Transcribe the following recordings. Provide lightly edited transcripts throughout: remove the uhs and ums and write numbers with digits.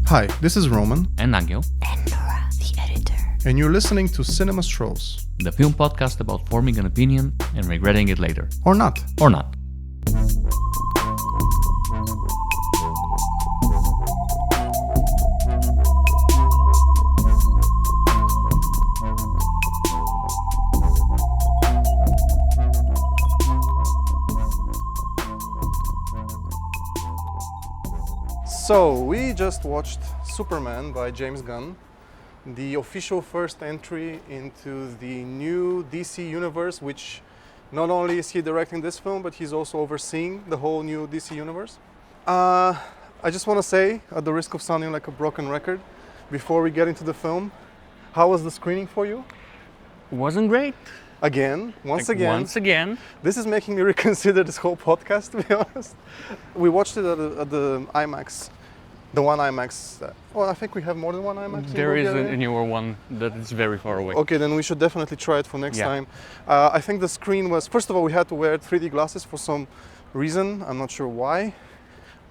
Hi, this is Roman. And Angel. And Nora, the editor. And you're listening to Cinema Strolls. The film podcast about forming an opinion and regretting it later. Or not. Or not. So, we just watched Superman by James Gunn, the official first entry into the new DC universe, which not only is he directing this film, but he's also overseeing the whole new DC universe. I just want to say, at the risk of sounding like a broken record, before we get into the film, how was the screening for you? Wasn't great. Once again. This is making me reconsider this whole podcast, to be honest. We watched it at the IMAX. The one IMAX. I think we have more than one IMAX. There is a newer one that is very far away. Okay, then we should definitely try it for next time. I think the screen was, first of all, we had to wear 3D glasses for some reason. I'm not sure why.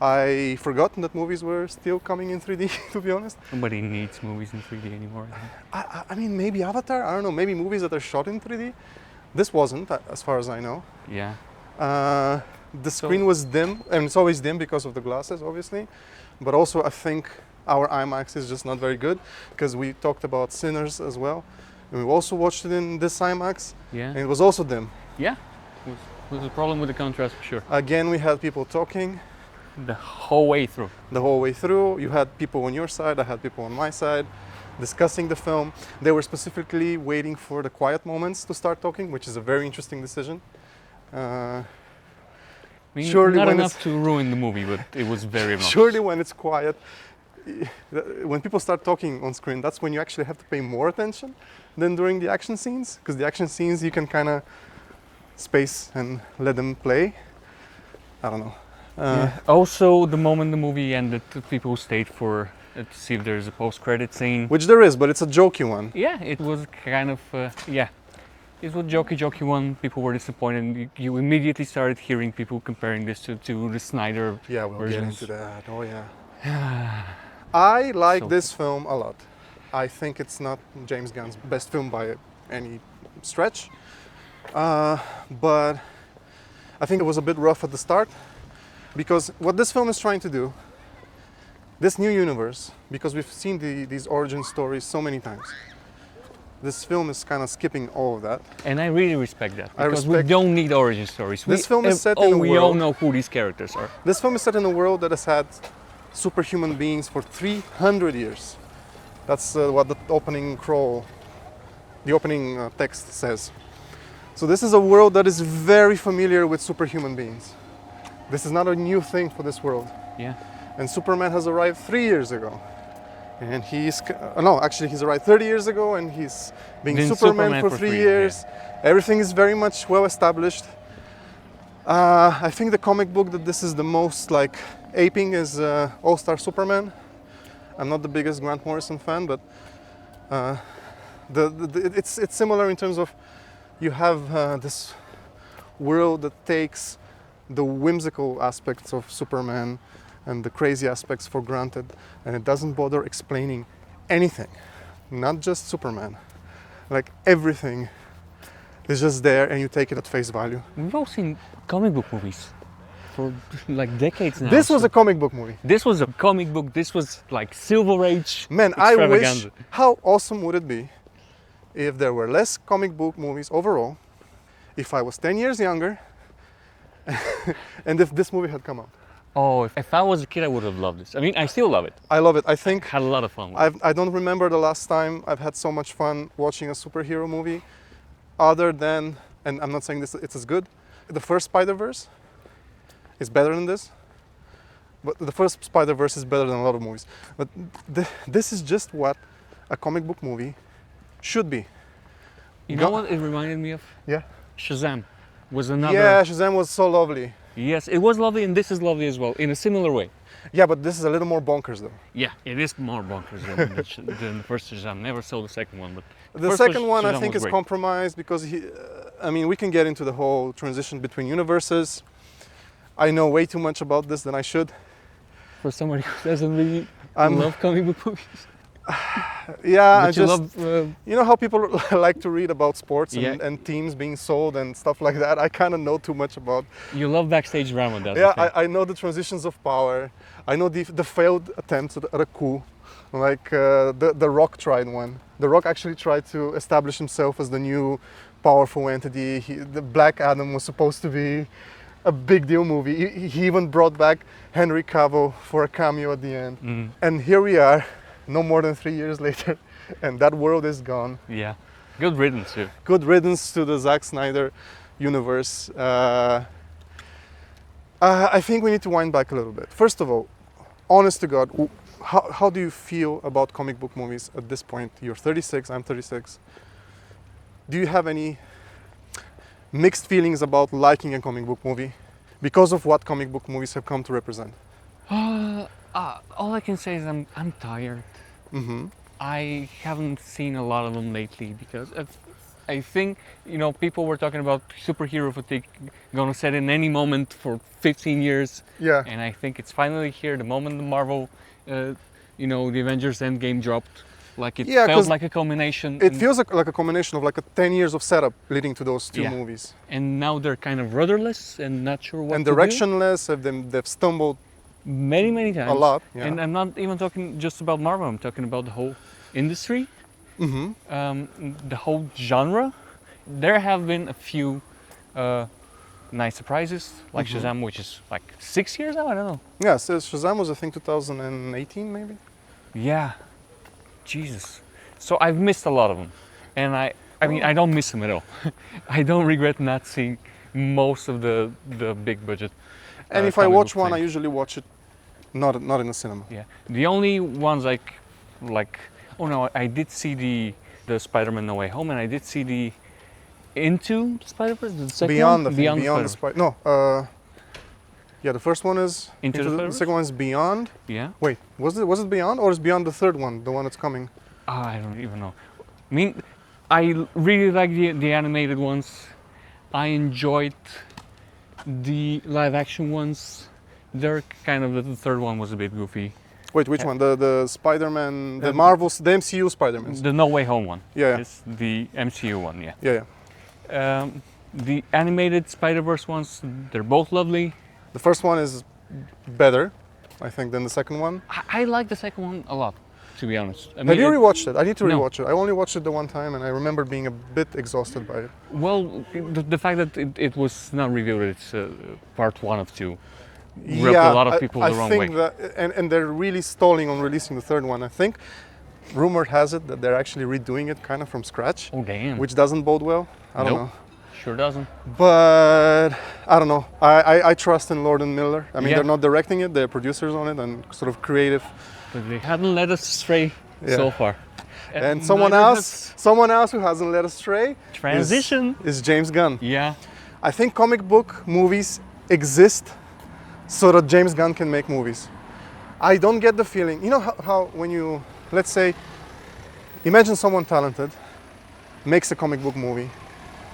I forgotten that movies were still coming in 3D, to be honest. Nobody needs movies in 3D anymore. I mean, maybe Avatar, I don't know, maybe movies that are shot in 3D. This wasn't, as far as I know. Yeah. The screen was dim, and it's always dim because of the glasses, obviously. But also, I think our IMAX is just not very good, because we talked about Sinners as well. And we also watched it in this IMAX, and it was also dim. Yeah, it was a problem with the contrast for sure. Again, we had people talking. The whole way through. You had people on your side, I had people on my side, discussing the film. They were specifically waiting for the quiet moments to start talking, which is a very interesting decision. Surely not enough to ruin the movie, but it was very obnoxious. Surely when it's quiet, when people start talking on screen, that's when you actually have to pay more attention than during the action scenes, because the action scenes you can kind of space and let them play. I don't know. Also, the moment the movie ended, people stayed for to see if there's a post-credit scene. Which there is, but it's a jokey one. Yeah, it was kind of, it was a jokey one. People were disappointed. You immediately started hearing people comparing this to the Snyder versions. Yeah, we'll get into that. Oh yeah. I like this film a lot. I think it's not James Gunn's best film by any stretch, but I think it was a bit rough at the start, because what this film is trying to do, this new universe, because we've seen these origin stories so many times, this film is kind of skipping all of that. And I really respect that, because we don't need origin stories. This film is set in a world... We all know who these characters are. This film is set in a world that has had superhuman beings for 300 years. That's what the opening text says. So this is a world that is very familiar with superhuman beings. This is not a new thing for this world. Yeah. And Superman has arrived 3 years ago. And he's arrived 30 years ago, and he's been Superman for 3 years. Yeah. Everything is very much well established. I think the comic book that this is the most like aping is All-Star Superman. I'm not the biggest Grant Morrison fan, but it's similar in terms of you have this world that takes the whimsical aspects of Superman and the crazy aspects for granted, and it doesn't bother explaining anything, not just Superman. Like everything is just there, and you take it at face value. We've all seen comic book movies for like decades now. This was a comic book movie. This was a comic book. This was like Silver Age. Man, I wish, how awesome would it be if there were less comic book movies overall, if I was 10 years younger, and if this movie had come out. Oh, if I was a kid, I would have loved this. I mean, I still love it. I love it. I think I had a lot of fun with it. I don't remember the last time I've had so much fun watching a superhero movie, other than, and I'm not saying this it's as good, the first Spider-Verse is better than this. But the first Spider-Verse is better than a lot of movies. But this is just what a comic book movie should be. You know what it reminded me of? Yeah. Shazam was another... Yeah, Shazam was so lovely. Yes, it was lovely, and this is lovely as well, in a similar way. Yeah, but this is a little more bonkers, though. Yeah, it is more bonkers than the first Shazam. Never saw the second one, but... The second one, I think, is compromised, because we can get into the whole transition between universes. I know way too much about this than I should. For somebody who doesn't really You love comic book movies? Yeah, But you love... you know how people like to read about sports Yeah. and teams being sold and stuff like that? I kind of know too much about. you love backstage drama, that's Yeah, the thing. I know the transitions of power. I know the failed attempts at a coup. Like the Rock tried one. The Rock actually tried to establish himself as the new powerful entity. The Black Adam was supposed to be a big deal movie. He even brought back Henry Cavill for a cameo at the end. Mm, And here we are, no more than 3 years later, and that world is gone. yeah. Good riddance here. Good riddance to the Zack Snyder universe. I think we need to wind back a little bit. First of all, honest to God, how do you feel about comic book movies at this point? You're 36, I'm 36. Do you have any mixed feelings about liking a comic book movie because of what comic book movies have come to represent? All I can say is I'm tired. Mm-hmm. I haven't seen a lot of them lately because I think, people were talking about superhero fatigue gonna set in any moment for 15 years. Yeah. And I think it's finally here. The moment the Marvel, the Avengers Endgame dropped, like it Yeah, felt 'cause like a culmination. It feels like a combination of like a 10 years of setup leading to those two Yeah. movies. And now they're kind of rudderless and not sure what And to do. directionless, they've stumbled Many, many times. a lot. Yeah. And I'm not even talking just about Marvel. I'm talking about the whole industry, Mm-hmm. the whole genre. There have been a few nice surprises, like Mhm. Shazam, which is like 6 years now. I don't know. Yeah, so Shazam was I think 2018 maybe. Yeah, Jesus. So I've missed a lot of them, and I mean I don't miss them at all. I don't regret not seeing most of the big budget. And if I comic watch book one, I things. usually watch it not in the cinema. Yeah, the only ones like oh no, I did see the Spider-Man No Way Home, and I did see the Into Spider-Verse, the second Beyond one? the thing, beyond the Spider-Verse. No, yeah, the first one is Into the the Spider-Verse? second one is Beyond. Yeah. Wait, was it Beyond or is Beyond the third one, the one that's coming? I don't even know. I mean, I really like the animated ones. I enjoyed the live action ones. They're kind of the third one was a bit goofy. Wait, which one? The Spider-Man, the Um, Marvel's, the MCU Spider-Man. The No Way Home one. Yeah, yeah. It's the MCU one, yeah. Yeah, yeah. The animated Spider-Verse ones, they're both lovely. The first one is better, I think, than the second one. I like the second one a lot, to be honest. I Have you it- rewatched it? I need to No. rewatch it. I only watched it the one time and I remember being a bit exhausted by it. Well, the fact that it was not revealed, it's part one of two. Rubbed a lot of people I the wrong think way. that, and they're really stalling on releasing the third one. I think, rumor has it that they're actually redoing it kind of from scratch, Oh damn! which doesn't bode well. I don't Nope. know. Sure doesn't. But I don't know. I trust in Lord and Miller. I mean, Yeah. they're not directing it; they're producers on it and sort of creative. But they haven't led us astray Yeah. so far. And someone neither else who hasn't led astray has transition. is James Gunn. Yeah. I think comic book movies exist so that James Gunn can make movies. I don't get the feeling, you know how when you, let's say, imagine someone talented makes a comic book movie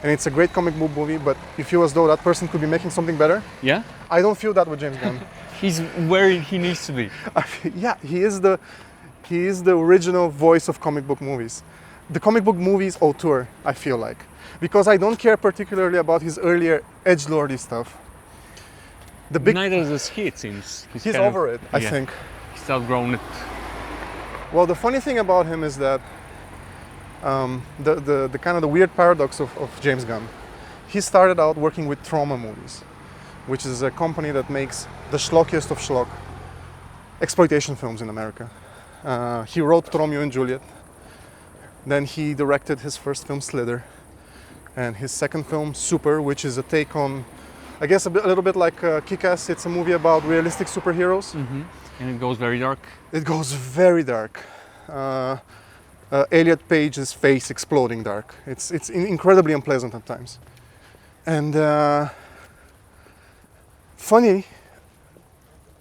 and it's a great comic book movie, but you feel as though that person could be making something better. Yeah. I don't feel that with James Gunn. He's where he needs to be. Yeah, he is the original voice of comic book movies. The comic book movies auteur, I feel like. Because I don't care particularly about his earlier edgelordy stuff. The big, Neither does he, it seems. he's kind of- over it, I yeah. think. He's outgrown it. Well, the funny thing about him is that the kind of the weird paradox of James Gunn. He started out working with Troma movies, which is a company that makes the schlockiest of schlock exploitation films in America. He wrote Romeo and Juliet. Then he directed his first film, Slither, and his second film, Super, which is a take on, I guess, a little bit like Kick-Ass. It's a movie about realistic superheroes. And it goes very dark. It goes very dark. Elliot Page's face exploding dark. It's incredibly unpleasant at times. And funny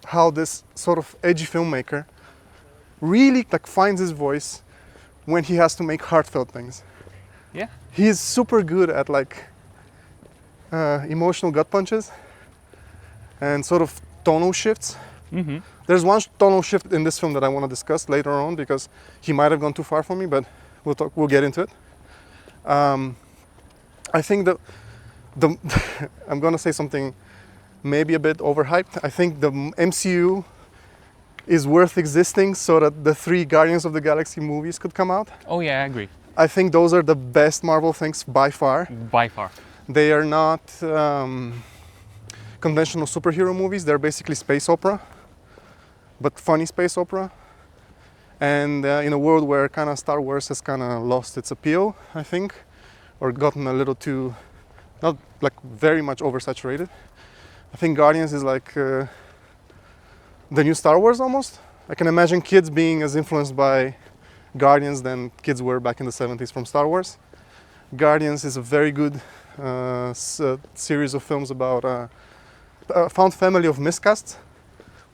how this sort of edgy filmmaker really finds his voice when he has to make heartfelt things. Yeah. He's super good at emotional gut punches and sort of tonal shifts, Mm-hmm. There's one tonal shift in this film that I want to discuss later on because he might have gone too far for me, but we'll get into it. I think the I'm gonna say something maybe a bit overhyped. I think the MCU is worth existing so that the 3 Guardians of the Galaxy movies could come out. Oh yeah, I agree. I think those are the best Marvel things by far. By far. They are not conventional superhero movies. They're basically space opera, but funny space opera. And in a world where kind of Star Wars has kind of lost its appeal, I think, or gotten a little too, not like very much oversaturated. I think Guardians is like the new Star Wars almost. I can imagine kids being as influenced by Guardians than kids were back in the 70s from Star Wars. Guardians is a very good series of films about a found family of miscasts,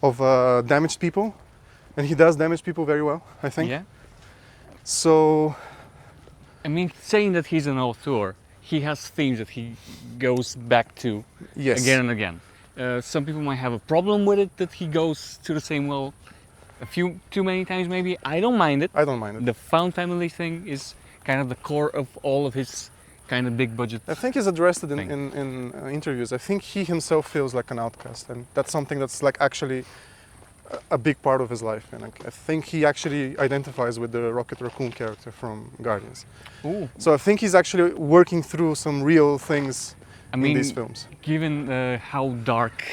of damaged people. And he does damage people very well, I think. Yeah. So, I mean, saying that he's an auteur, he has themes that he goes back to yes. again and again. Some people might have a problem with it, that he goes to the same well a few too many times maybe. I don't mind it. I don't mind it. The found family thing is kind of the core of all of his kind of big budget. I think he's addressed it thing. in interviews. I think he himself feels like an outcast, and that's something that's like actually a big part of his life. And I think he actually identifies with the Rocket Raccoon character from Guardians. Ooh. So I think he's actually working through some real things in these films. Given how dark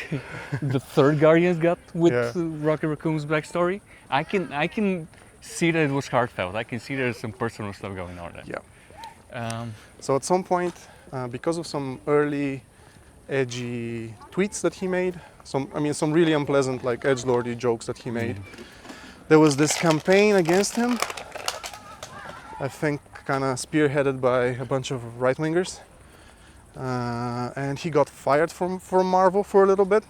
the third Guardians got with Yeah. Rocket Raccoon's backstory, I can see that it was heartfelt. I can see there's some personal stuff going on there. Yeah. So at some point, because of some early edgy tweets that he made, some really unpleasant like edgelordy jokes that he made, there was this campaign against him. I think kind of spearheaded by a bunch of right-wingers. And he got fired from Marvel for a little bit.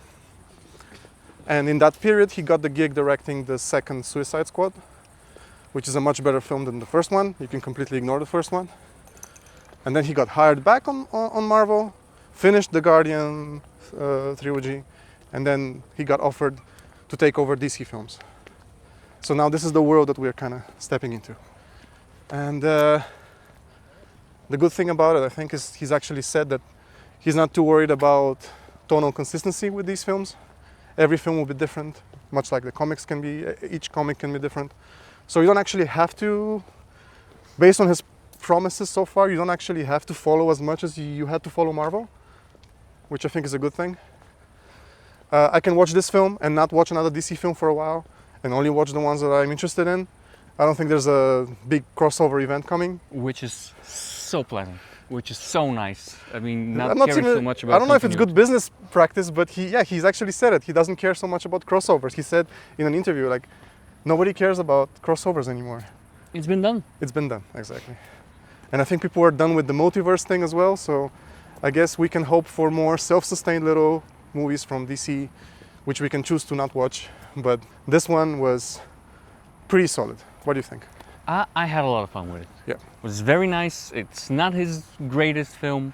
And in that period, he got the gig directing the second Suicide Squad, which is a much better film than the first one. You can completely ignore the first one. And then he got hired back on Marvel, finished the Guardian trilogy, and then he got offered to take over DC films. So now this is the world that we're kind of stepping into. And the good thing about it, I think, is he's actually said that he's not too worried about tonal consistency with these films. Every film will be different, much like the comics can be. Each comic can be different. So you don't actually have to, based on his promises so far, you don't actually have to follow as much as you had to follow Marvel, which I think is a good thing. I can watch this film and not watch another DC film for a while, and only watch the ones that I'm interested in. I don't think there's a big crossover event coming. Which is so pleasant, which is so nice. I mean, I'm not caring so much about I don't know if it's something good business practice, but he's actually said it. He doesn't care so much about crossovers. He said in an interview, like, nobody cares about crossovers anymore. It's been done. It's been done, exactly. And I think people are done with the multiverse thing as well, so I guess we can hope for more self-sustained little movies from DC, which we can choose to not watch. But this one was pretty solid. What do you think? I had a lot of fun with it. Yeah. It was very nice. It's not his greatest film.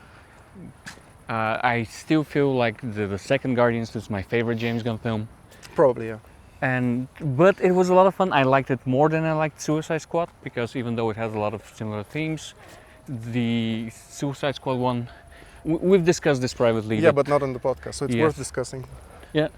I still feel like the second Guardians is my favorite James Gunn film. Probably, yeah. But it was a lot of fun. I liked it more than I liked Suicide Squad, because even though it has a lot of similar themes, the Suicide Squad one, we've discussed this privately. Yeah, but not on the podcast, so it's worth discussing. Yeah.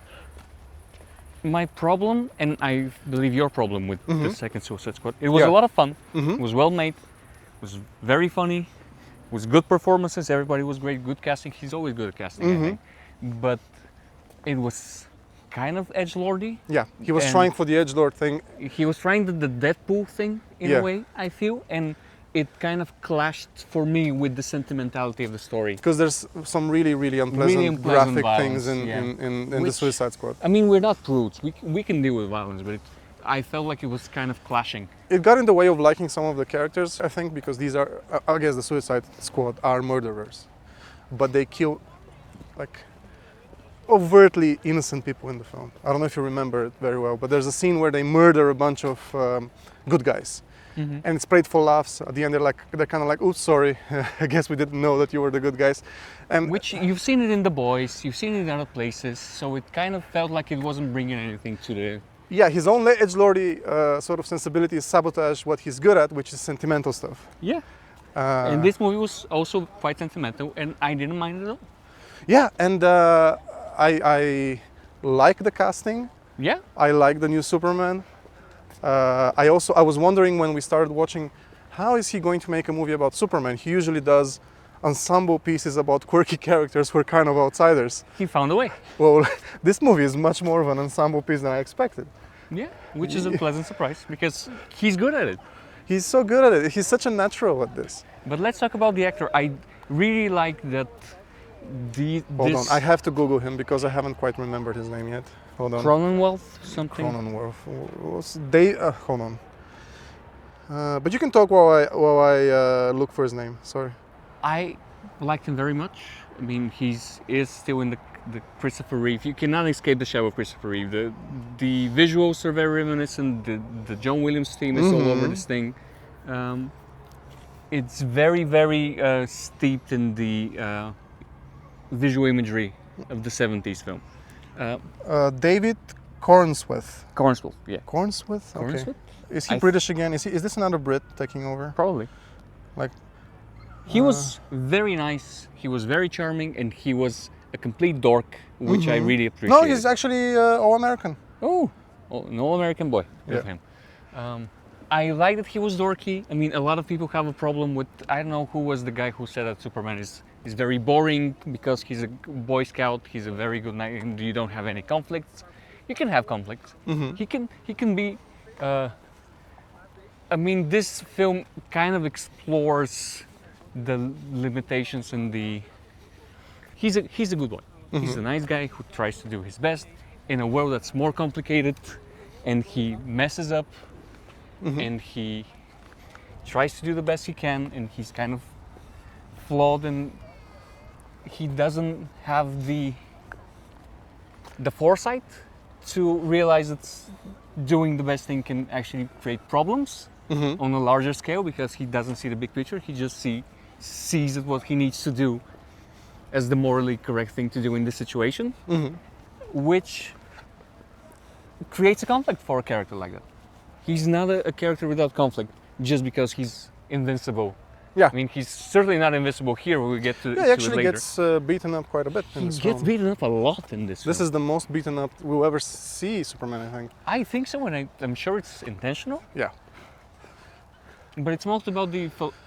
My problem, and I believe your problem with the second Suicide Squad, it was a lot of fun. It was well made. It was very funny. It was good performances. Everybody was great. Good casting. He's always good at casting, I think. But it was kind of edgelordy. Yeah, he was trying for the edgelord thing. He was trying the Deadpool thing in a way, I feel, and it kind of clashed for me with the sentimentality of the story. Because there's some really unpleasant graphic violence, things in the Suicide Squad. I mean, we're not prudes. We can deal with violence, but I felt like it was kind of clashing. It got in the way of liking some of the characters, I think, because these are, I guess the Suicide Squad are murderers. But they kill, like, overtly innocent people in the film. I don't know if you remember it very well, but there's a scene where they murder a bunch of good guys. and it's played for laughs. At the end, they're kind of like, "Oops, sorry, I guess we didn't know that you were the good guys." And Which you've seen it in The Boys, you've seen it in other places, so it kind of felt like it wasn't bringing anything to the. yeah, his own edgelordy sort of sensibility is sabotage what he's good at, which is sentimental stuff. Yeah. Uh, And this movie was also quite sentimental, and I didn't mind it at all. Yeah, and I like the casting. Yeah. I like the new Superman. I was wondering when we started watching, how is he going to make a movie about Superman? He usually does ensemble pieces about quirky characters who are kind of outsiders. He found a way. Well, this movie is much more of an ensemble piece than I expected. Yeah. Which is a pleasant surprise because he's good at it. He's so good at it. He's such a natural at this. But let's talk about the actor. I really like that. Hold on, I have to Google him because I haven't quite remembered his name yet. Hold on. Cronenwell something. Cronenworth. Hold on. But you can talk while I look for his name. Sorry. I liked him very much. I mean, is still in the Christopher Reeve. You cannot escape the shadow of Christopher Reeve. The visuals are very reminiscent. The John Williams theme is all over this thing. It's very, very steeped in the visual imagery of the 70s film. David Cornsworth. Cornswell, yeah. Cornsworth? Okay. Cornsworth? Is he British again? Is this another Brit taking over? Probably. Like, he was very nice, he was very charming, and he was a complete dork, which I really appreciate. no, he's actually all American. Oh, an all-American boy. Good of him. I like that he was dorky. I mean, a lot of people have a problem with, I don't know who was the guy who said that Superman is very boring because he's a Boy Scout, he's a very good knight, and you don't have any conflicts. You can have conflicts. He can be, I mean, this film kind of explores the limitations and he's a good boy. He's a nice guy who tries to do his best in a world that's more complicated, and he messes up and he tries to do the best he can, and he's kind of flawed, and he doesn't have the foresight to realize that doing the best thing can actually create problems on a larger scale, because he doesn't see the big picture. He just sees that what he needs to do as the morally correct thing to do in this situation, which creates a conflict for a character like that. He's not a character without conflict just because he's invincible. Yeah. I mean, he's certainly not invincible here. We'll get to, Yeah, he to actually it later. gets beaten up quite a bit in He this gets film. beaten up a lot in this This film. is the most beaten up we'll ever see Superman, I think. I think so, and I'm sure it's intentional. Yeah. But it's most about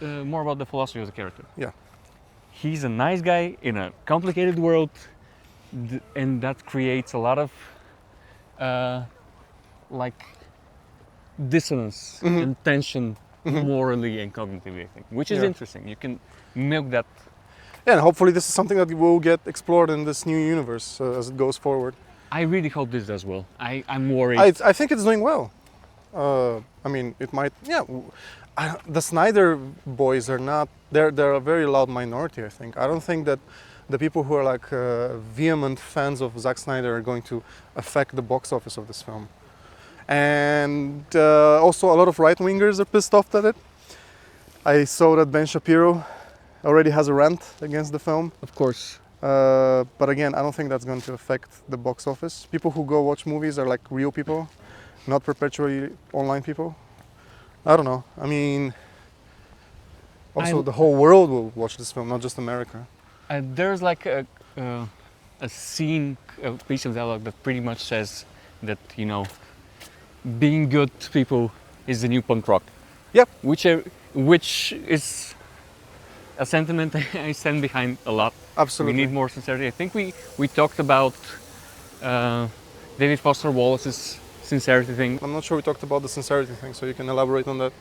more about the philosophy of the character. Yeah. He's a nice guy in a complicated world, and that creates a lot of like dissonance and tension morally and cognitively, I think, which is interesting. You can milk that. Yeah, and hopefully this is something that will get explored in this new universe as it goes forward. I really hope this does well. I'm worried. I think it's doing well. I mean, it might. Yeah, the Snyder boys are not. They're a very loud minority, I think. I don't think that the people who are like vehement fans of Zack Snyder are going to affect the box office of this film. And also, a lot of right-wingers are pissed off at it. I saw that Ben Shapiro already has a rant against the film. Of course. But again, I don't think that's going to affect the box office. People who go watch movies are like real people, not perpetually online people. I don't know. I mean, also the whole world will watch this film, not just America. There's like a scene, a piece of dialogue that pretty much says that, you know, being good people is the new punk rock. Yep. Which is a sentiment I stand behind a lot. Absolutely. We need more sincerity. I think we talked about David Foster Wallace's Sincerity thing. I'm not sure we talked about the Sincerity thing, so you can elaborate on that.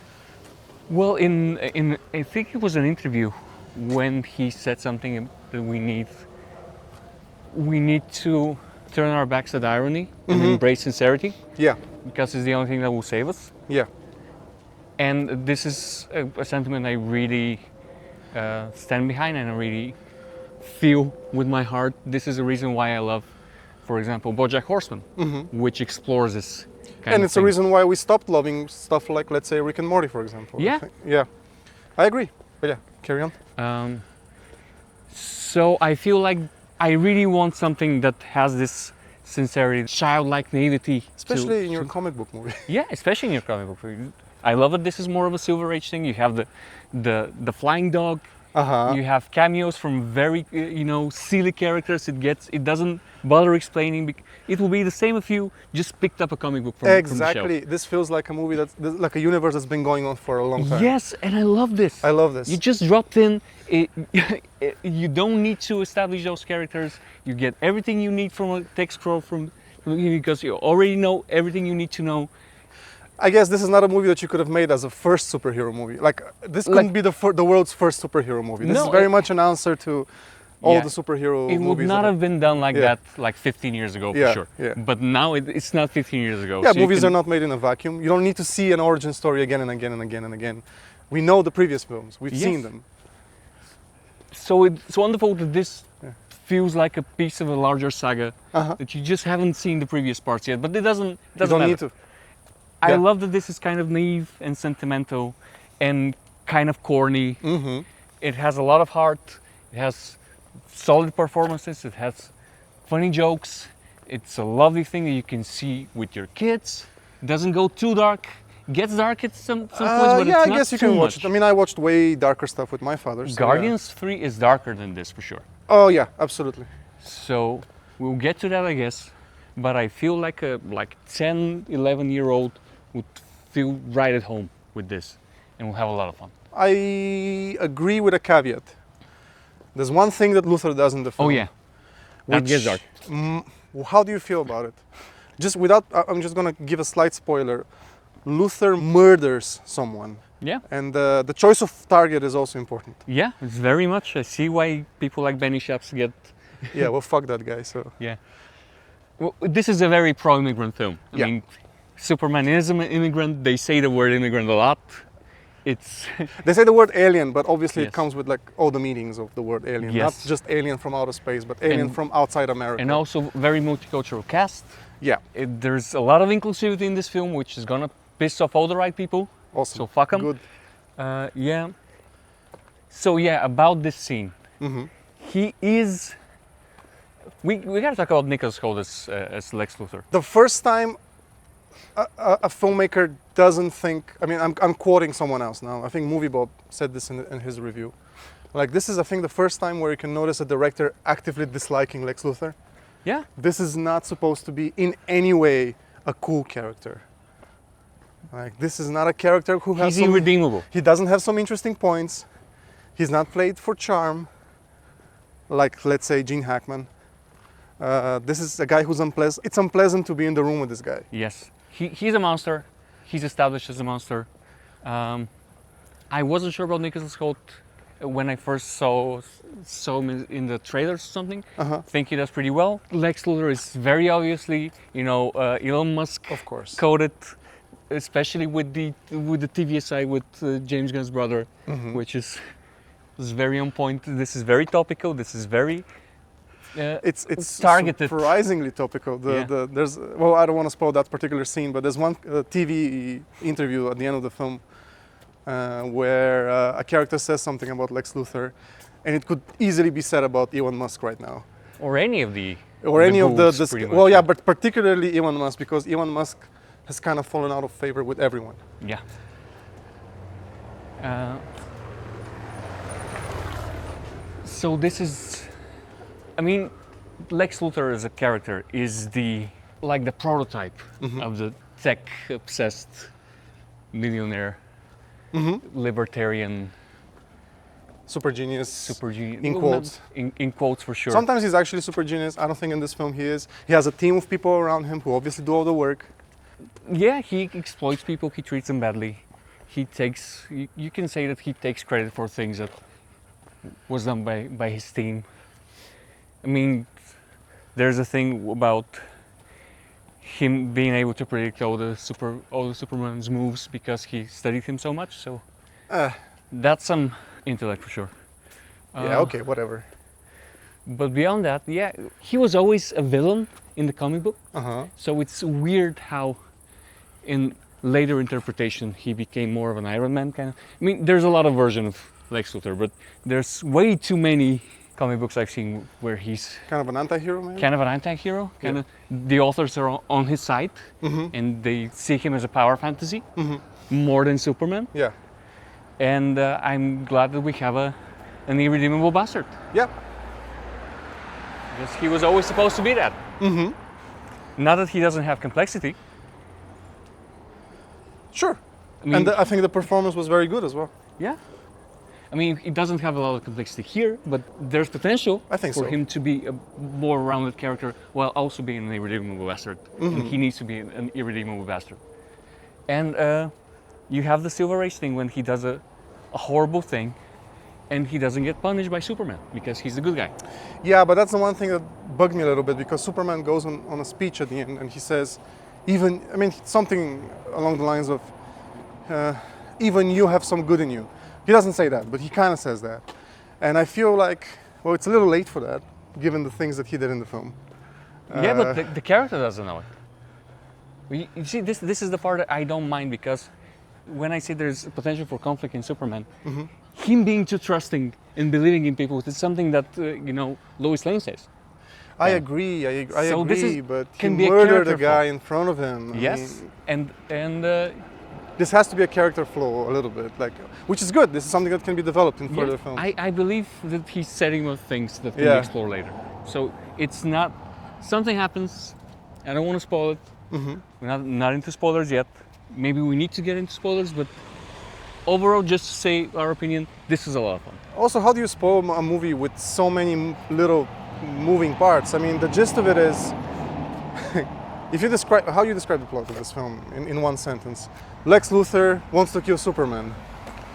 Well, in I think it was an interview when he said something that we need to turn our backs at irony and embrace sincerity. Yeah. Because it's the only thing that will save us. Yeah. And this is a sentiment I really stand behind, and I really feel with my heart. This is the reason why I love, for example, BoJack Horseman, which explores this And it's the reason why we stopped loving stuff like, let's say, Rick and Morty, for example. Yeah. Yeah, I agree. But yeah, carry on. So I feel like I really want something that has this sincerity, childlike naivety. Especially in your comic book movie. Yeah, especially in your comic book. I love that this is more of a Silver Age thing. You have the flying dog. You have cameos from very silly characters. It doesn't bother explaining. It will be the same if you just picked up a comic book from Exactly. the This feels like a movie like a universe that's been going on for a long time. Yes, and I love this. I love this. You just dropped in. You don't need to establish those characters. You get everything you need from a text scroll because you already know everything you need to know. I guess this is not a movie that you could have made as a first superhero movie. Like this couldn't be the world's first superhero movie. This is very much an answer to all the superhero movies. It would not have been done like that like 15 years ago for sure. Yeah. But now it's not 15 years ago. Yeah, so movies are not made in a vacuum. You don't need to see an origin story again and again and again and again. We know the previous films. We've seen them. So it's wonderful that this feels like a piece of a larger saga that you just haven't seen the previous parts yet. But it doesn't matter. Need to. I love that this is kind of naive and sentimental and kind of corny. It has a lot of heart. It has solid performances. It has funny jokes. It's a lovely thing that you can see with your kids. It doesn't go too dark. It gets dark at some points, but yeah, it's I not guess you too can watch much. it. I mean, I watched way darker stuff with my father. So Guardians 3 is darker than this for sure. Oh yeah, absolutely. So we'll get to that, I guess. But I feel like a 10, 11-year-old would feel right at home with this and we'll have a lot of fun. I agree with a caveat. There's one thing that Luthor does in the film. Oh yeah, that gets dark. How do you feel about it? I'm just gonna give a slight spoiler. Luthor murders someone. Yeah. And the choice of target is also important. Yeah, it's very much. I see why people like Benny Shaps get... Yeah, well, fuck that guy, so... Yeah. Well, this is a very pro-immigrant film. I mean, Superman is an immigrant. They say the word immigrant a lot. They say the word alien, but obviously it comes with like all the meanings of the word alien. Not just alien from outer space, but alien from outside America. And also very multicultural cast. Yeah. There's a lot of inclusivity in this film, which is gonna piss off all the right people. Awesome. So fuck them. Good. Yeah. So yeah, about this scene. He is... We gotta talk about Nicolas Hoult as Lex Luthor. The first time a filmmaker doesn't think, I mean, I'm quoting someone else now. I think Movie Bob said this in his review. Like, this is, I think, the first time where you can notice a director actively disliking Lex Luthor. Yeah. This is not supposed to be in any way a cool character. Like, this is not a character who has He's irredeemable. He doesn't have some interesting points. He's not played for charm, like, let's say, Gene Hackman. This is a guy who's unpleasant. It's unpleasant to be in the room with this guy. Yes. He's a monster. He's established as a monster. I wasn't sure about Nicolas Hoult when I first saw him in the trailers or something. I think he does pretty well. Lex Luthor is very obviously, Elon Musk, of course, coded, especially with the TVSI with James Gunn's brother, which is very on point. This is very topical. This is very it's targeted. Surprisingly topical. There's I don't want to spoil that particular scene, but there's one TV interview at the end of the film where a character says something about Lex Luthor, and it could easily be said about Elon Musk right now, or any of the but particularly Elon Musk, because Elon Musk has kind of fallen out of favor with everyone. Yeah. So this is, I mean, Lex Luthor as a character is the prototype of the tech-obsessed millionaire, libertarian, super genius, in quotes. In quotes for sure. Sometimes he's actually super genius. I don't think in this film he is. He has a team of people around him who obviously do all the work. Yeah, he exploits people. He treats them badly. He takes. You can say that he takes credit for things that was done by his team. I mean, there's a thing about him being able to predict all the Superman's moves because he studied him so much. So that's some intellect for sure. Yeah. Okay. Whatever. But beyond that, yeah, he was always a villain in the comic book. So it's weird how in later interpretation, he became more of an Iron Man kind of. I mean, there's a lot of versions of Lex Luthor, but there's way too many comic books I've seen where he's Kind of an anti-hero, maybe? kind of an anti-hero. Kind of, the authors are on his side, and they see him as a power fantasy more than Superman. Yeah. And I'm glad that we have an irredeemable bastard, Yeah. because he was always supposed to be that. Not that he doesn't have complexity. Sure. I mean, And I think the performance was very good as well. yeah. I mean, he doesn't have a lot of complexity here, but there's potential I think for so. him to be a more rounded character while also being an irredeemable bastard. And he needs to be an irredeemable bastard. And you have the Silver Age thing when he does a horrible thing and he doesn't get punished by Superman because he's the good guy. Yeah, but that's the one thing that bugged me a little bit, because Superman goes on a speech at the end and he says, something along the lines of, even you have some good in you. He doesn't say that, but he kind of says that. And I feel like, well, it's a little late for that, given the things that he did in the film. Yeah, but the character doesn't know it. You see, this is the part that I don't mind, because when I say there's potential for conflict in Superman, him being too trusting and believing in people is something that, Lois Lane says. I agree, I So this agree, is- but he can be a murdered a character guy flaw. in front of him. I Yes, mean, and this has to be a character flaw a little bit, which is good. This is something that can be developed in further films. I believe that he's setting up things that can Yeah. be explored later. So it's not, something happens, I don't want to spoil it. We're not into spoilers yet. Maybe we need to get into spoilers, but overall, just to say our opinion, this is a lot of fun. Also, how do you spoil a movie with so many little moving parts? I mean, the gist of it is, how you describe the plot of this film in one sentence. Lex Luthor wants to kill Superman.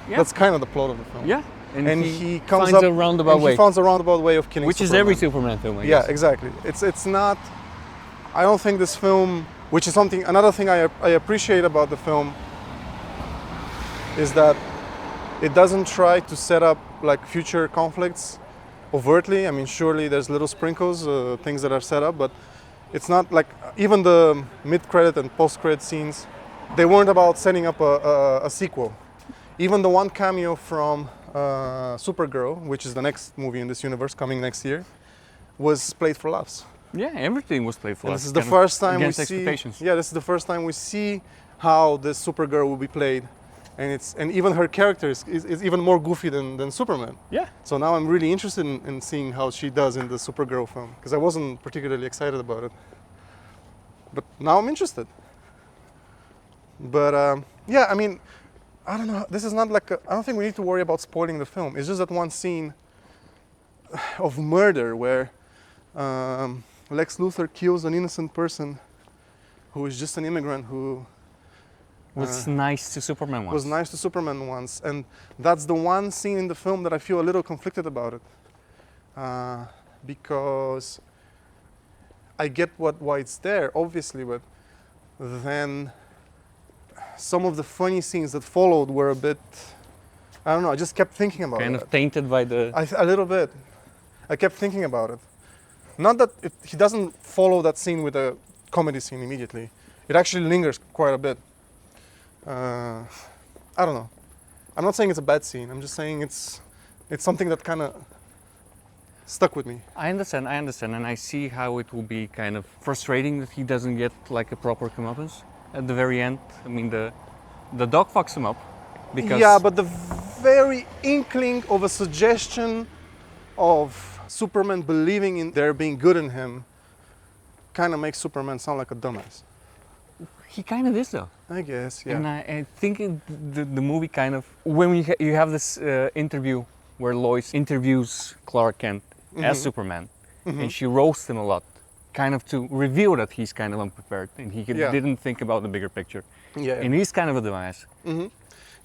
Yeah. That's kind of the plot of the film. Yeah, And he comes finds up a roundabout and way, he finds a roundabout way of killing which is Superman. every Superman film, I Yeah, guess. exactly. It's not. I don't think this film, which is another thing I appreciate about the film, is that it doesn't try to set up like future conflicts overtly. I mean, surely there's little sprinkles, things that are set up, but it's not like, even the mid-credit and post-credit scenes, they weren't about setting up a sequel. Even the one cameo from Supergirl, which is the next movie in this universe coming next year, was played for laughs. Yeah, everything was played for And us. this is the kind of first time we against see. expectations. Yeah, this is the first time we see how the Supergirl will be played, and even her character is even more goofy than Superman. Yeah. So now I'm really interested in seeing how she does in the Supergirl film, because I wasn't particularly excited about it, but now I'm interested. But yeah, I mean, I don't know. This is not like I don't think we need to worry about spoiling the film. It's just that one scene of murder where Lex Luthor kills an innocent person who is just an immigrant who Was nice to Superman once. was nice to Superman once, and that's the one scene in the film that I feel a little conflicted about it, because I get why it's there, obviously, but then some of the funny scenes that followed were a bit, I don't know, I just kept thinking about Kind it. of tainted by the... A little bit. I kept thinking about it. Not that he doesn't follow that scene with a comedy scene immediately. It actually lingers quite a bit. I don't know. I'm not saying it's a bad scene. I'm just saying it's something that kind of stuck with me. I understand, and I see how it will be kind of frustrating that he doesn't get like a proper comeuppance at the very end. I mean, the dog fucks him up because... Yeah, but the very inkling of a suggestion of Superman believing in there being good in him kind of makes Superman sound like a dumbass. He kind of is though. I guess, yeah. And I think the movie kind of... When you have this interview where Lois interviews Clark Kent as Superman, and she roasts him a lot, kind of to reveal that he's kind of unprepared and he didn't think about the bigger picture. Yeah. And he's kind of a dumbass.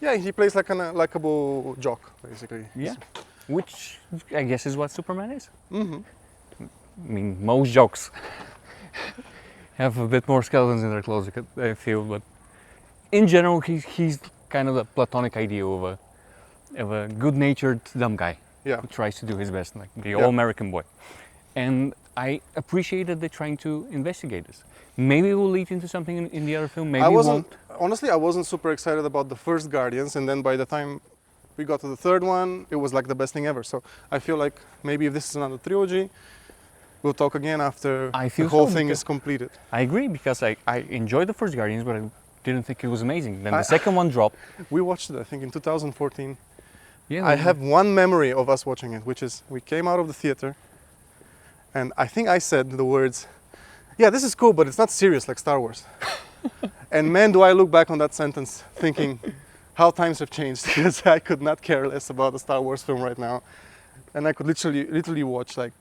Yeah, he plays like a likable jock, basically. Yeah. Which I guess is what Superman is. I mean, most jocks have a bit more skeletons in their closet, I feel, but in general, he's kind of a platonic ideal of a good-natured dumb guy Yeah. who tries to do his best, like the all-American boy. And I appreciate that they're trying to investigate this. Maybe it will lead into something in the other film, maybe it won't. Honestly, I wasn't super excited about the first Guardians, and then by the time we got to the third one, it was like the best thing ever. So I feel like maybe if this is another trilogy, we'll talk again after the whole thing is completed. I agree, because I enjoyed the first Guardians, but I didn't think it was amazing. Then the second one dropped. We watched it, I think, in 2014. Yeah, I have one memory of us watching it, which is we came out of the theater, and I think I said the words, "Yeah, this is cool, but it's not serious like Star Wars." And man, do I look back on that sentence thinking how times have changed, because I could not care less about a Star Wars film right now. And I could literally watch like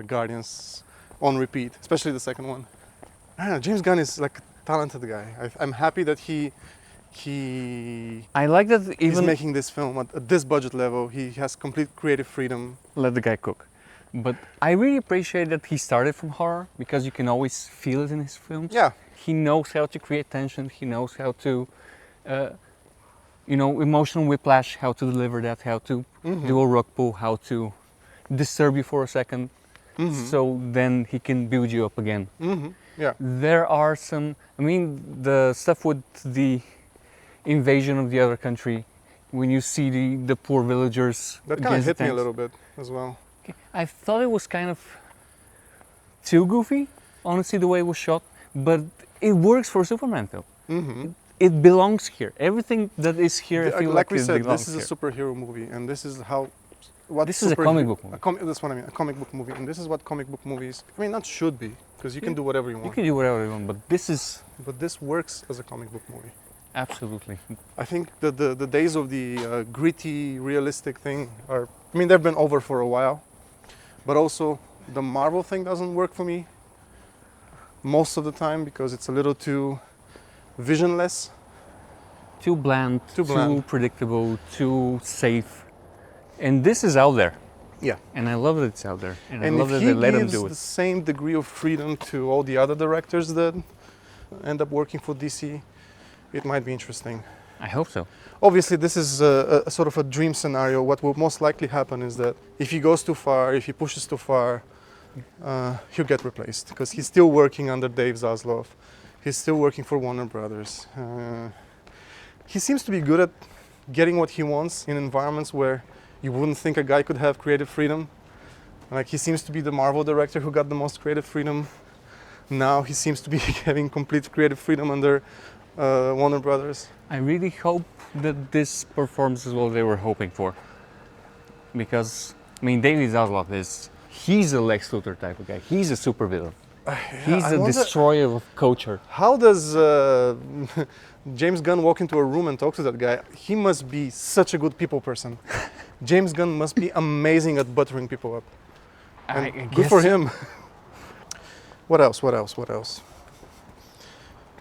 Guardians on repeat, especially the second one. I don't know, James Gunn is like a talented guy. I'm happy that he I like that he's even making this film at this budget level. He has complete creative freedom. let the guy cook. But I really appreciate that he started from horror, because you can always feel it in his films. Yeah. He knows how to create tension. He knows how to, emotional whiplash, how to deliver that, how to do a rug pull, how to disturb you for a second, so then he can build you up again. Yeah. There are some, the stuff with the invasion of the other country, when you see the poor villagers. That kind of against the hit me a tanks. little bit as well. I thought it was kind of too goofy, honestly, the way it was shot, but it works for a Superman film. It belongs here. Everything that is here, I feel like we it said, belongs this is here. a superhero movie, and this is how. This is a comic book movie. That's what I mean, a comic book movie, and this is what comic book movies. Not should be, because you can do whatever you want. You can do whatever you want, but this is But this works as a comic book movie. absolutely. I think the days of the gritty, realistic thing are. They've been over for a while, but also the Marvel thing doesn't work for me most of the time, because it's a little too visionless. Too bland, Too bland. predictable, too safe. And this is out there. Yeah. And I love that it's out there. And I And love if that he they let him gives do the it. same degree of freedom to all the other directors that end up working for DC, it might be interesting. I hope so. Obviously, this is a sort of a dream scenario. What will most likely happen is that if he goes too far, if he pushes too far, he'll get replaced, because he's still working under Dave Zaslav. He's still working for Warner Brothers. He seems to be good at getting what he wants in environments where you wouldn't think a guy could have creative freedom. Like, he seems to be the Marvel director who got the most creative freedom. Now he seems to be having complete creative freedom under Warner Brothers. I really hope that this performs as well as they were hoping for. Because, David Zaslav he's a Lex Luthor type of guy. He's a supervillain. He's a destroyer of culture. How does James Gunn walk into a room and talk to that guy? He must be such a good people person. James Gunn must be amazing at buttering people up. And I good guess for him. What else?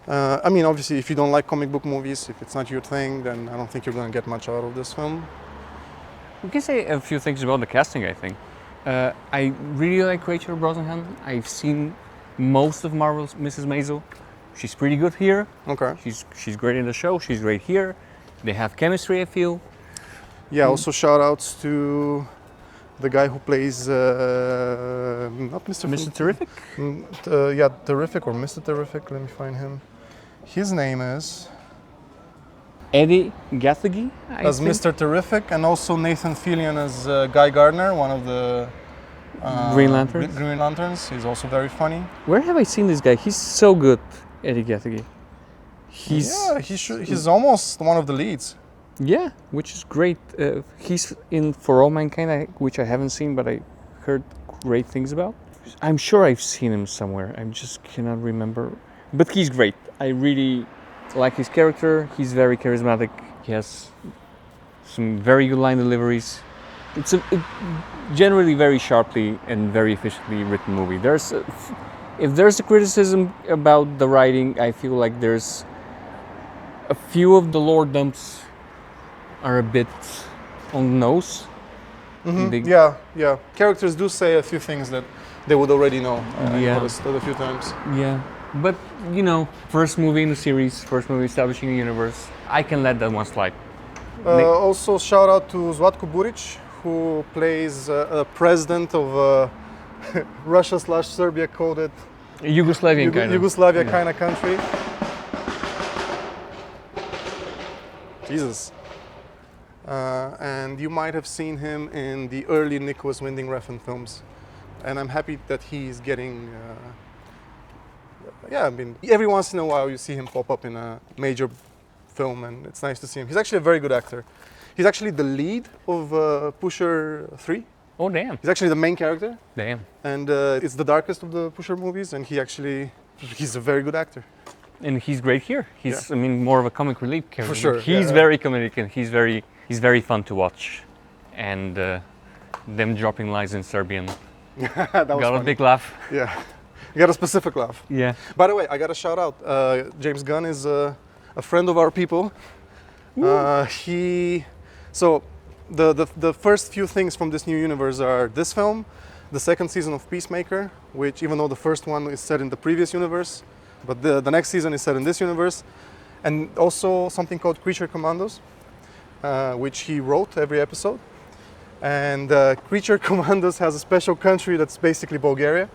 Obviously, if you don't like comic book movies, if it's not your thing, then I don't think you're going to get much out of this film. We can say a few things about the casting, I think. I really like Rachel Brosnahan. I've seen most of Marvel's Mrs. Maisel. She's pretty good here. Okay. She's great in the show. She's great here. They have chemistry, I feel. Yeah, also shout outs to the guy who plays not Mr. Terrific? Terrific or Mr. Terrific. Let me find him. His name is Eddie Gathegi, as Mr. Terrific, and also Nathan Fillion as Guy Gardner, one of the Green Lanterns. Green Lanterns. He's also very funny. Where have I seen this guy? He's so good, Eddie Gathegi. He's almost one of the leads. Yeah, which is great. He's in For All Mankind, which I haven't seen, but I heard great things about. I'm sure I've seen him somewhere. I just cannot remember. But he's great. I really like his character. He's very charismatic. He has some very good line deliveries. It's a generally very sharply and very efficiently written movie. If there's a criticism about the writing, I feel like there's a few of the lore dumps are a bit on the nose. Yeah. Characters do say a few things that they would already know. I noticed that a few times. Yeah. But, first movie in the series, first movie establishing a universe, I can let that one slide. Also, shout out to Zlatko Buric, who plays a president of Russia/Serbia coded Yugoslavian kind of. Yugoslavia kind of country. Jesus. And you might have seen him in the early Nicholas Winding Refn films. And I'm happy that he's getting... I mean, every once in a while you see him pop up in a major film, and it's nice to see him. He's actually a very good actor. He's actually the lead of Pusher 3. Oh, damn. He's actually the main character. Damn. And it's the darkest of the Pusher movies, and he's a very good actor. And he's great here. He's, I mean, more of a comic relief character. For sure. He's very comedic, and he's very fun to watch. And them dropping lines in Serbian. That was Got funny. a big laugh. Yeah. You got a specific laugh. Yeah. By the way, I got a shout out. James Gunn is a friend of our people. So the first few things from this new universe are this film, the second season of Peacemaker, which even though the first one is set in the previous universe, but the next season is set in this universe, and also something called Creature Commandos, which he wrote every episode. And Creature Commandos has a special country that's basically Bulgaria.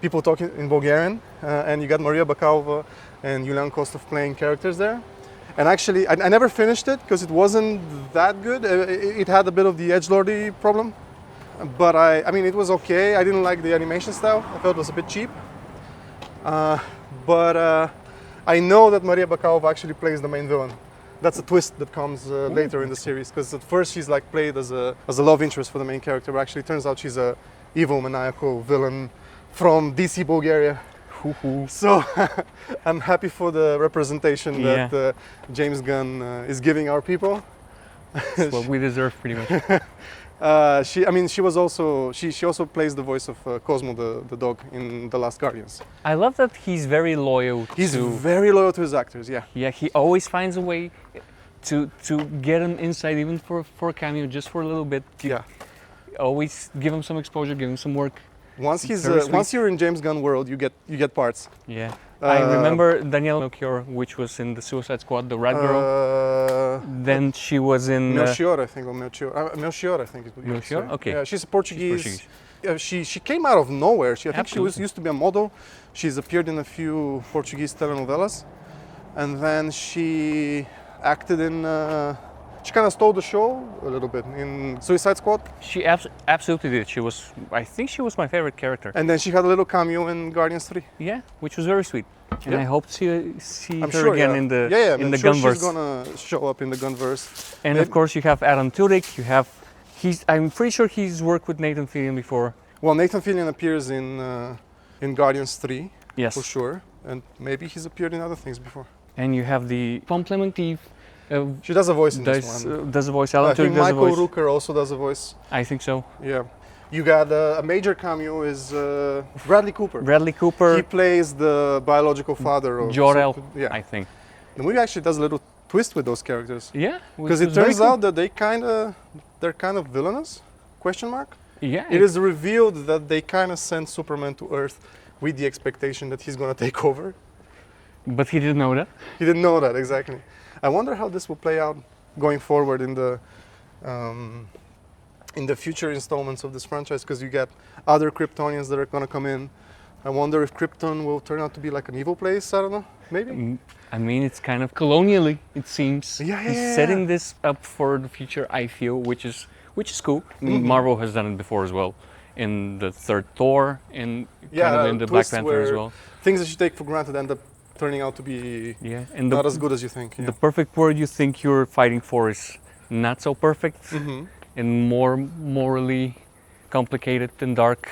People talking in Bulgarian, and you got Maria Bakalova and Julian Kostov playing characters there. And actually, I never finished it because it wasn't that good. It had a bit of the edgelordy problem, but I mean, it was okay. I didn't like the animation style. I felt it was a bit cheap. But I know that Maria Bakalova actually plays the main villain. That's a twist that comes later in the series, because at first she's like played as a love interest for the main character, but actually it turns out she's a evil, maniacal villain from DC Bulgaria. So I'm happy for the representation that James Gunn is giving our people. That's what we deserve, pretty much. She also plays the voice of Cosmo the dog in The Last Guardians. I love that he's very loyal. He's very loyal to his actors. Yeah. Yeah, he always finds a way to get an insight, even for a cameo, just for a little bit. Yeah. Always give him some exposure, give him some work. Once you're in James Gunn world, you get parts. Yeah. I remember Danielle Melchior, which was in the Suicide Squad, the Rat Girl. Then she was in... Melchior, I think, or Melchior. Melchior, I think it would be. Melchior? Okay. Yeah, she's Portuguese. She came out of nowhere. I think she used to be a model. She's appeared in a few Portuguese telenovelas. And then she acted in... She kind of stole the show a little bit in Suicide Squad. She absolutely did. I think she was my favorite character. And then she had a little cameo in Guardians 3. Yeah, which was very sweet. And I hope to see her sure, again in the Gunverse. She's Gunverse. gonna show up in the Gunverse. And of course you have Adam Tudyk. I'm pretty sure he's worked with Nathan Fillion before. Well, Nathan Fillion appears in Guardians 3. Yes. For sure. And maybe he's appeared in other things before. And you have the Pom Clemente. She does a voice in this one. Does a voice. Alan I think Tudyk does a voice. Michael Rooker also does a voice. I think so. Yeah. You got a major cameo is Bradley Cooper. Bradley Cooper. He plays the biological father of Jor-El, yeah. I think. The movie actually does a little twist with those characters. Yeah. Because it turns out that they're kind of villainous? Question mark. Yeah. It is revealed that they kind of sent Superman to Earth with the expectation that he's gonna take over. But he didn't know that. He didn't know that, exactly. I wonder how this will play out going forward in the future installments of this franchise, because you get other Kryptonians that are going to come in. I wonder if Krypton will turn out to be like an evil place. I don't know. Maybe. I mean, it's kind of colonially, it seems. Yeah. He's setting this up for the future, I feel, which is cool. Marvel has done it before as well, in the third Thor, and kind of in the Black Panther as well. Things that you take for granted end up turning out to be not as good as you think. Yeah. The perfect world you think you're fighting for is not so perfect and more morally complicated and dark.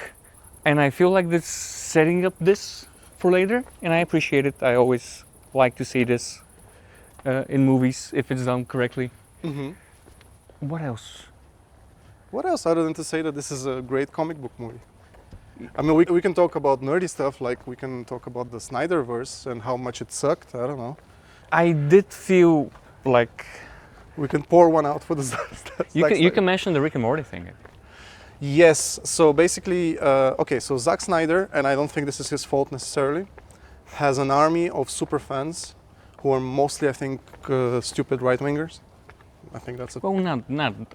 And I feel like this setting up this for later, and I appreciate it. I always like to see this in movies if it's done correctly. What else? What else other than to say that this is a great comic book movie? I mean, we can talk about nerdy stuff, like we can talk about the Snyderverse and how much it sucked. I don't know. I did feel like... We can pour one out for the You can mention the Rick and Morty thing. Yes, so basically, so Zack Snyder, and I don't think this is his fault necessarily, has an army of super fans who are mostly, I think, stupid right-wingers. I think that's Well,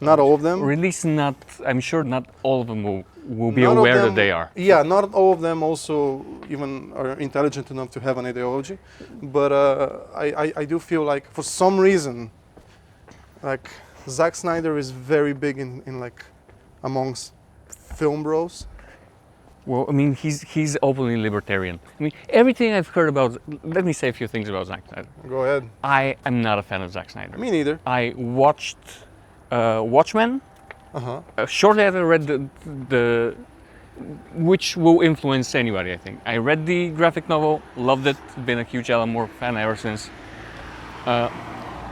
not all of them. or at least not. I'm sure not all of them will be None of aware them- that they are. Yeah, not all of them also even are intelligent enough to have an ideology, but I do feel like for some reason, like Zack Snyder is very big in like amongst film bros. Well, I mean, he's openly libertarian. I mean, everything I've heard about. Let me say a few things about Zack Snyder. Go ahead. I am not a fan of Zack Snyder. Me neither. I watched Watchmen. Shortly after I read the which will influence anybody, I think. I read the graphic novel, loved it, been a huge Alan Moore fan ever since.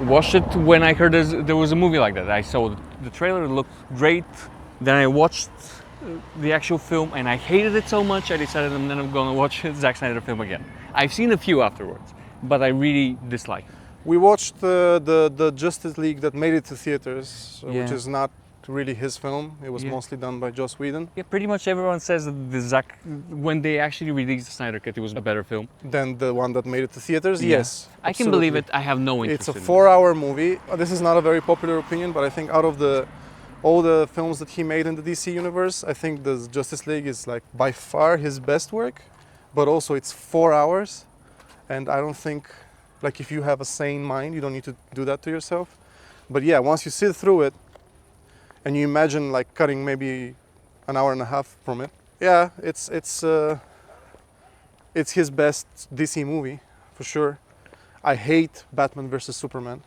Watched it when I heard there was a movie like that. I saw the trailer, it looked great. Then I watched the actual film and I hated it so much I decided I'm never gonna watch a Zack Snyder film again. I've seen a few afterwards, but I really dislike it. We watched the Justice League that made it to theaters, which Yeah. is not really his film. It was Yeah. mostly done by Joss Whedon. Yeah, pretty much everyone says that when they actually released the Snyder Cut, it was a better film. Than the one that made it to theaters. Yeah. Yes, I can believe absolutely. it. I have no interest It's a in it. 4-hour movie. This is not a very popular opinion, but I think out of all the films that he made in the DC universe, I think the Justice League is like by far his best work, but also it's 4 hours, and I don't think, like if you have a sane mind, you don't need to do that to yourself. But yeah, once you sit through it, and you imagine like cutting maybe an hour and a half from it, yeah, it's his best DC movie for sure. I hate Batman versus Superman.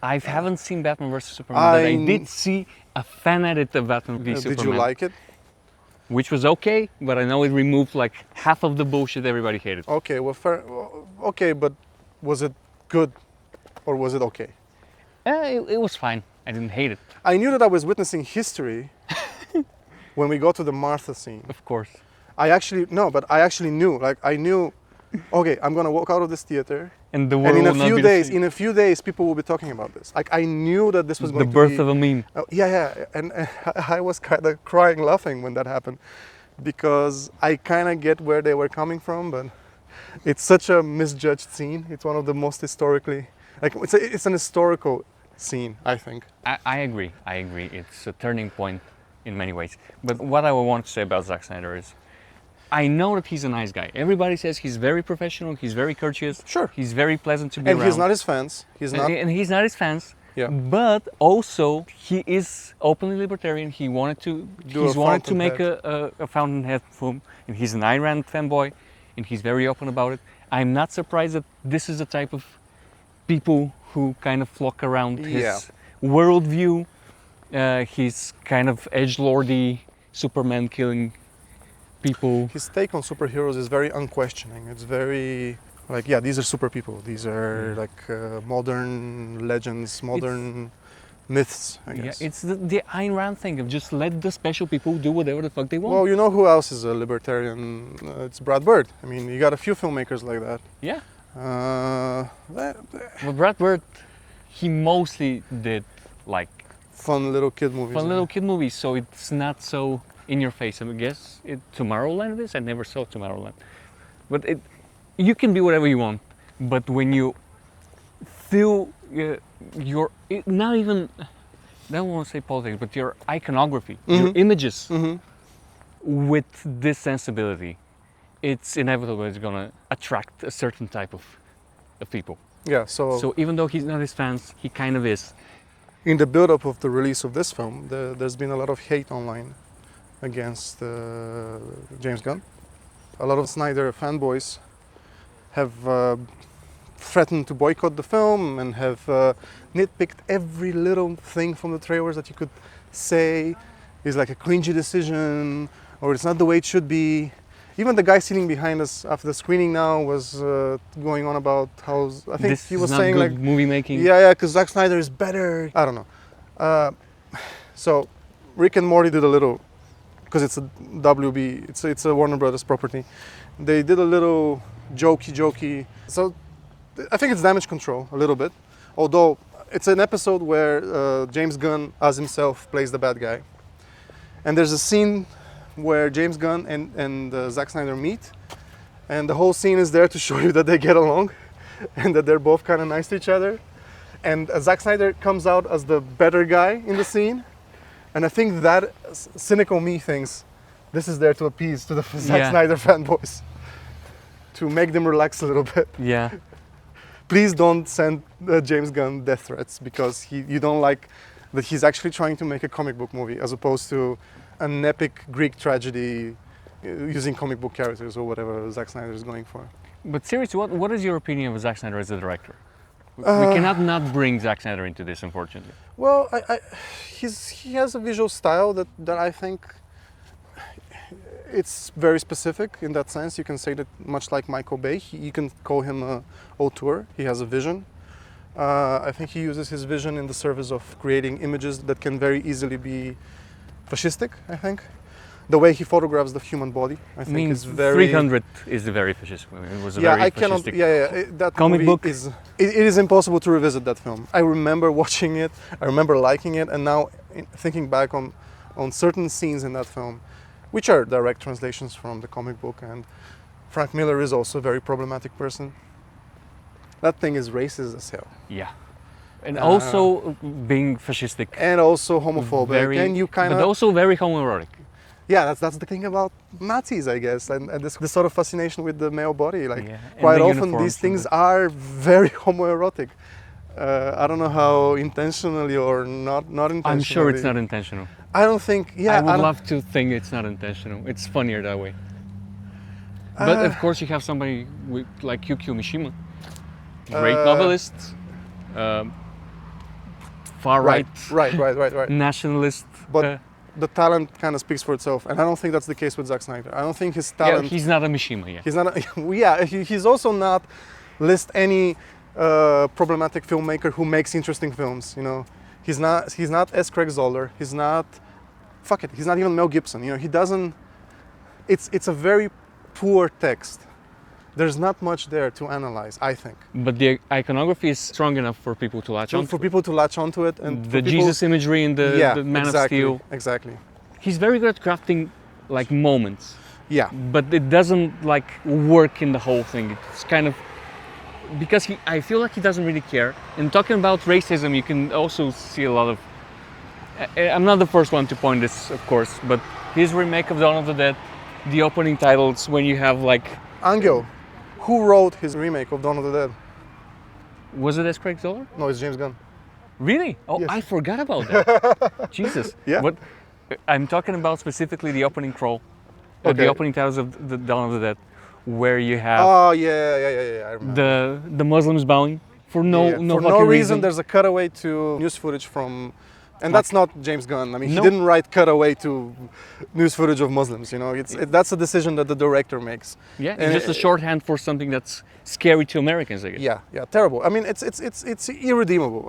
I haven't seen Batman vs Superman, but I did see a fan edit of Batman v Superman. Did you like it? Which was okay, but I know it removed like half of the bullshit everybody hated. Okay, well, fair. Okay, but was it good or was it okay? It was fine. I didn't hate it, I knew that I was witnessing history when we got to the Martha scene. of course. I actually knew. Like I knew, okay, I'm gonna walk out of this theater, And the world and in will not be the same. in a few days, people will be talking about this. Like I knew that this was The going to birth be of a meme. yeah, and I was kind of crying, laughing when that happened, because I kind of get where they were coming from, but it's such a misjudged scene. It's one of the most historically, like it's an historical scene, I think. I agree. I agree. It's a turning point in many ways. But what I want to say about Zack Snyder is, I know that he's a nice guy. Everybody says he's very professional. He's very courteous. Sure. He's very pleasant to be And around. he's not his fans. He's not. And he's not his fans. Yeah. But also he is openly libertarian. He wanted to. Do He's a wanted to make Fountainhead. a Fountainhead film, and he's an Ayn Rand fanboy, and he's very open about it. I'm not surprised that this is the type of people who kind of flock around his Yeah. worldview. His kind of edgelordy Superman killing people. His take on superheroes is very unquestioning. It's very like, yeah, these are super people. These are like modern legends, modern myths, I guess. Yeah, it's the Ayn Rand thing of just let the special people do whatever the fuck they want. Well, you know who else is a libertarian? It's Brad Bird. I mean, you got a few filmmakers like that. Yeah. That Well, Brad Bird, he mostly did like fun little kid movies. fun little kid movies, so it's not so in your face. I guess Tomorrowland is. I never saw Tomorrowland, but you can be whatever you want. But when you feel not even, I don't want to say politics, but your iconography, your images with this sensibility, it's inevitable. It's gonna attract a certain type of people. Yeah, so So even though he's not his fans, he kind of is. in the build-up of the release of this film, there's been a lot of hate online against James Gunn. A lot of Snyder fanboys have threatened to boycott the film and have nitpicked every little thing from the trailers that you could say is like a cringy decision or it's not the way it should be. Even the guy sitting behind us after the screening now was going on about how, I think This he was is not saying good like, movie making. yeah, because Zack Snyder is better. I don't know. So Rick and Morty did a little, because it's a WB, it's a Warner Brothers property. They did a little jokey. So I think it's damage control a little bit. Although it's an episode where James Gunn as himself plays the bad guy. And there's a scene where James Gunn and Zack Snyder meet. And the whole scene is there to show you that they get along and that they're both kind of nice to each other. and Zack Snyder comes out as the better guy in the scene, and I think that cynical me thinks this is there to appease to the Zack Snyder fanboys, to make them relax a little bit. Yeah. Please don't send James Gunn death threats because you don't like that he's actually trying to make a comic book movie as opposed to an epic Greek tragedy using comic book characters or whatever Zack Snyder is going for. But seriously, what is your opinion of Zack Snyder as a director? We cannot not bring Zack Snyder into this, unfortunately. Well, he has a visual style that I think it's very specific in that sense. You can say that much like Michael Bay, you can call him an auteur. He has a vision. I think he uses his vision in the service of creating images that can very easily be fascistic, I think. The way he photographs the human body, I think, is very... 300 is a very fascistic movie. It was a yeah, very I cannot. fascistic That comic movie book. It is impossible to revisit that film. I remember watching it. I remember liking it, and now thinking back on certain scenes in that film, which are direct translations from the comic book. And Frank Miller is also a very problematic person. That thing is racist as hell. Yeah. And also being fascistic. And also homophobic. And you kind of... But also very homoerotic. Yeah, that's the thing about Nazis, I guess, and this sort of fascination with the male body. Like, Yeah, quite the often uniforms these things are very homoerotic. I don't know how intentionally or not intentionally. I'm sure it's not intentional. I don't think. Yeah, I would love to think it's not intentional. It's funnier that way. But of course, you have somebody like Yukio Mishima, great novelist, far right, right. nationalist. But the talent kind of speaks for itself, and I don't think that's the case with Zack Snyder. I don't think his talent. Yeah, he's not a Mishima. Yeah. He's not. He's also not list any problematic filmmaker who makes interesting films. You know, he's not S. Craig Zoller. He's not. Fuck it. He's not even Mel Gibson. You know, he doesn't. It's a very poor text. There's not much there to analyze, I think. But the iconography is strong enough for people to latch on. For people to latch onto it, and the Jesus imagery in the Man of Steel. Exactly. He's very good at crafting like moments. Yeah. But it doesn't like work in the whole thing. It's kind of because I feel like he doesn't really care. And talking about racism, you can also see a lot of. I'm not the first one to point this, of course, but his remake of Dawn of the Dead, the opening titles when you have like. Angel. Who wrote his remake of Dawn of the Dead? Was it S. Craig Zoller? No, it's James Gunn. Really? Oh, Yes. I forgot about that. Jesus. Yeah. What? I'm talking about specifically the opening crawl, Okay. the opening titles of the Dawn of the Dead, where you have Oh yeah. I remember. the Muslims bowing for no Yeah, no for fucking no reason. reason. There's a cutaway to news footage from, and that's not James Gunn. I mean, No. he didn't write cutaway to news footage of Muslims. You know, that's a decision that the director makes. Yeah, And it's just a shorthand for something that's scary to Americans, I guess. Yeah, terrible. I mean, it's irredeemable.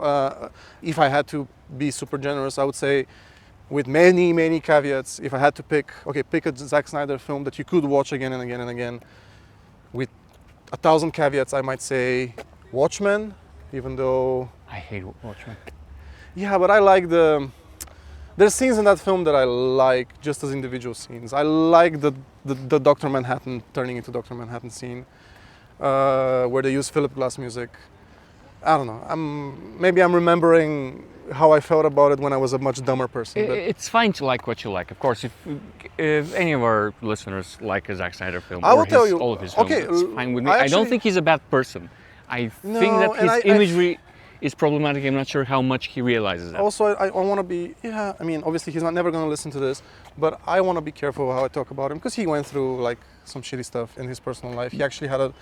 If I had to be super generous, I would say, with many caveats, if I had to pick a Zack Snyder film that you could watch again and again and again, with 1,000 caveats, I might say Watchmen, even though. I hate Watchmen. Yeah, but I like there's scenes in that film that I like just as individual scenes. I like the Dr. Manhattan turning into Dr. Manhattan scene, where they use Philip Glass music. I don't know. Maybe I'm remembering how I felt about it when I was a much dumber person. But It's fine to like what you like. Of course, if any of our listeners like a Zack Snyder film I will or tell you, all of his films, okay, it's fine with me. I I don't actually- think he's a bad person. I No, think that and his imagery is problematic. I'm not sure how much he realizes that. also, I want to be, I mean, obviously he's never going to listen to this, but I want to be careful how I talk about him because he went through like some shitty stuff in his personal life. He actually had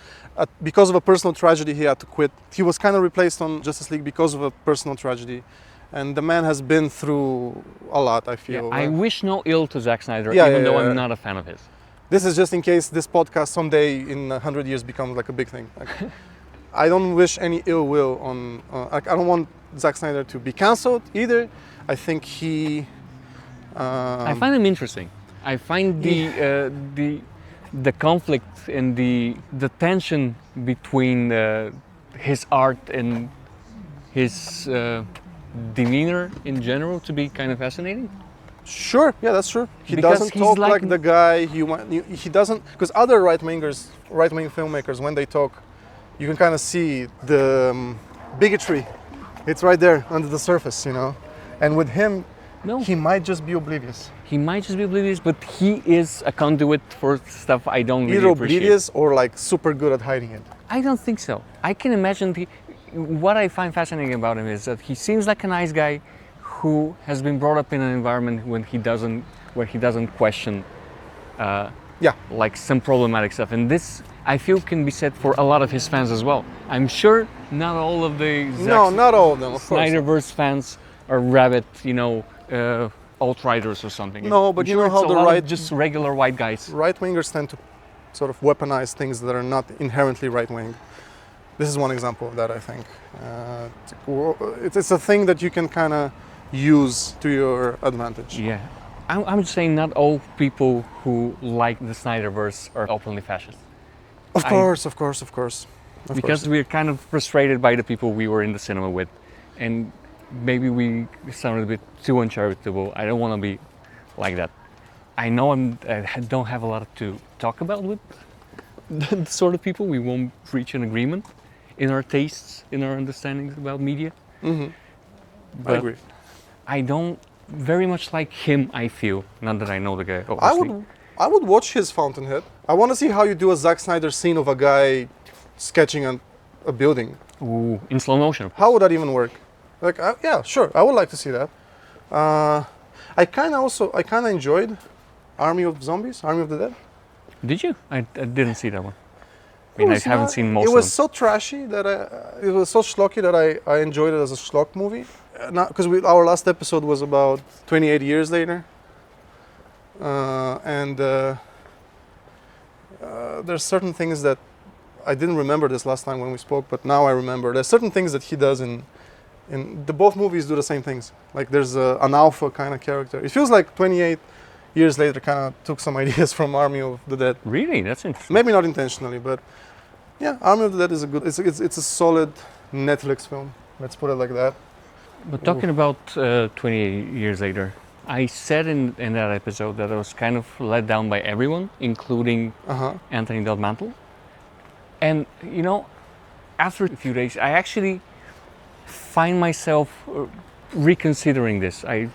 because of a personal tragedy, he had to quit. He was kind of replaced on Justice League because of a personal tragedy. And the man has been through a lot, I feel. I wish no ill to Zack Snyder, Yeah, even yeah, though yeah. I'm not a fan of his. This is just in case this podcast someday in 100 years becomes like a big thing. Like, I don't wish any ill will on. I don't want Zack Snyder to be cancelled either. I think he. I find him interesting. I find the conflict and the tension between his art and his demeanor in general to be kind of fascinating. Sure, yeah, that's true. He Because doesn't he's talk like- like the guy he doesn't, because other right-wing filmmakers, when they talk, you can kind of see the bigotry It's right there under the surface, you know. And with him, No. he might just be oblivious. He might just be oblivious, but he is a conduit for stuff I don't really Either appreciate. oblivious or like super good at hiding it. I don't think so. I can imagine what I find fascinating about him is that he seems like a nice guy who has been brought up in an environment where he doesn't question like some problematic stuff. And this, I feel, can be said for a lot of his fans as well. I'm sure not all of the Not all of them, of course. Snyderverse fans are rabid, alt-righters or something. No, but I'm you sure know how it's a the lot of right- just regular white guys. Right-wingers tend to sort of weaponize things that are not inherently right-wing. This is one example of that, I think. It's a thing that you can kind of use to your advantage. Yeah. I'm just saying not all people who like the Snyderverse are openly fascist. Of course, of course, of course. Of Because course. we're kind of frustrated by the people we were in the cinema with. And maybe we sounded a bit too uncharitable. I don't want to be like that. I know I don't have a lot to talk about with the sort of people. We won't reach an agreement in our tastes, in our understandings about media. I But agree. I don't very much like him, I feel. Not that I know the guy, obviously. I would watch his Fountainhead. I want to see how you do a Zack Snyder scene of a guy sketching a building. Ooh, in slow motion. How would that even work? Like, yeah, sure, I would like to see that. I kind of enjoyed Army of the Dead. Did you? I didn't see that one. I mean, I was haven't not- seen most It of was them. so trashy that it was so schlocky that I enjoyed it as a schlock movie. Because our last episode was about 28 years later, and there's certain things that I didn't remember this last time when we spoke, but now I remember. There's certain things that he does in both movies do the same things. Like there's an alpha kind of character. It feels like 28 years later kind of took some ideas from Army of the Dead. Really? That's interesting. Maybe not intentionally, but yeah, Army of the Dead is a good. It's a solid Netflix film. Let's put it like that. But talking about 28 years later, I said in that episode that I was kind of let down by everyone, including Anthony Del Mantle. And, after a few days, I actually find myself reconsidering this. I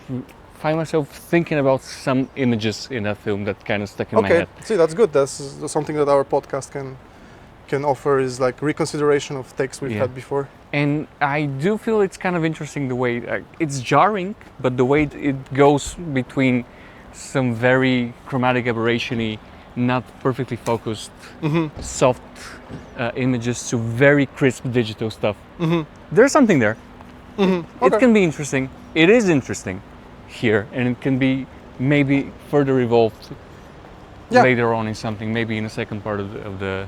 find myself thinking about some images in that film that kind of stuck in my head. See, that's good. That's something that our podcast can offer, is like reconsideration of takes we've had before. And I do feel it's kind of interesting the way, it's jarring, but the way it goes between some very chromatic aberration-y, not perfectly focused, soft images to very crisp digital stuff. There's something there. It can be interesting. It is interesting here, and it can be maybe further evolved later on in something, maybe in the second part of the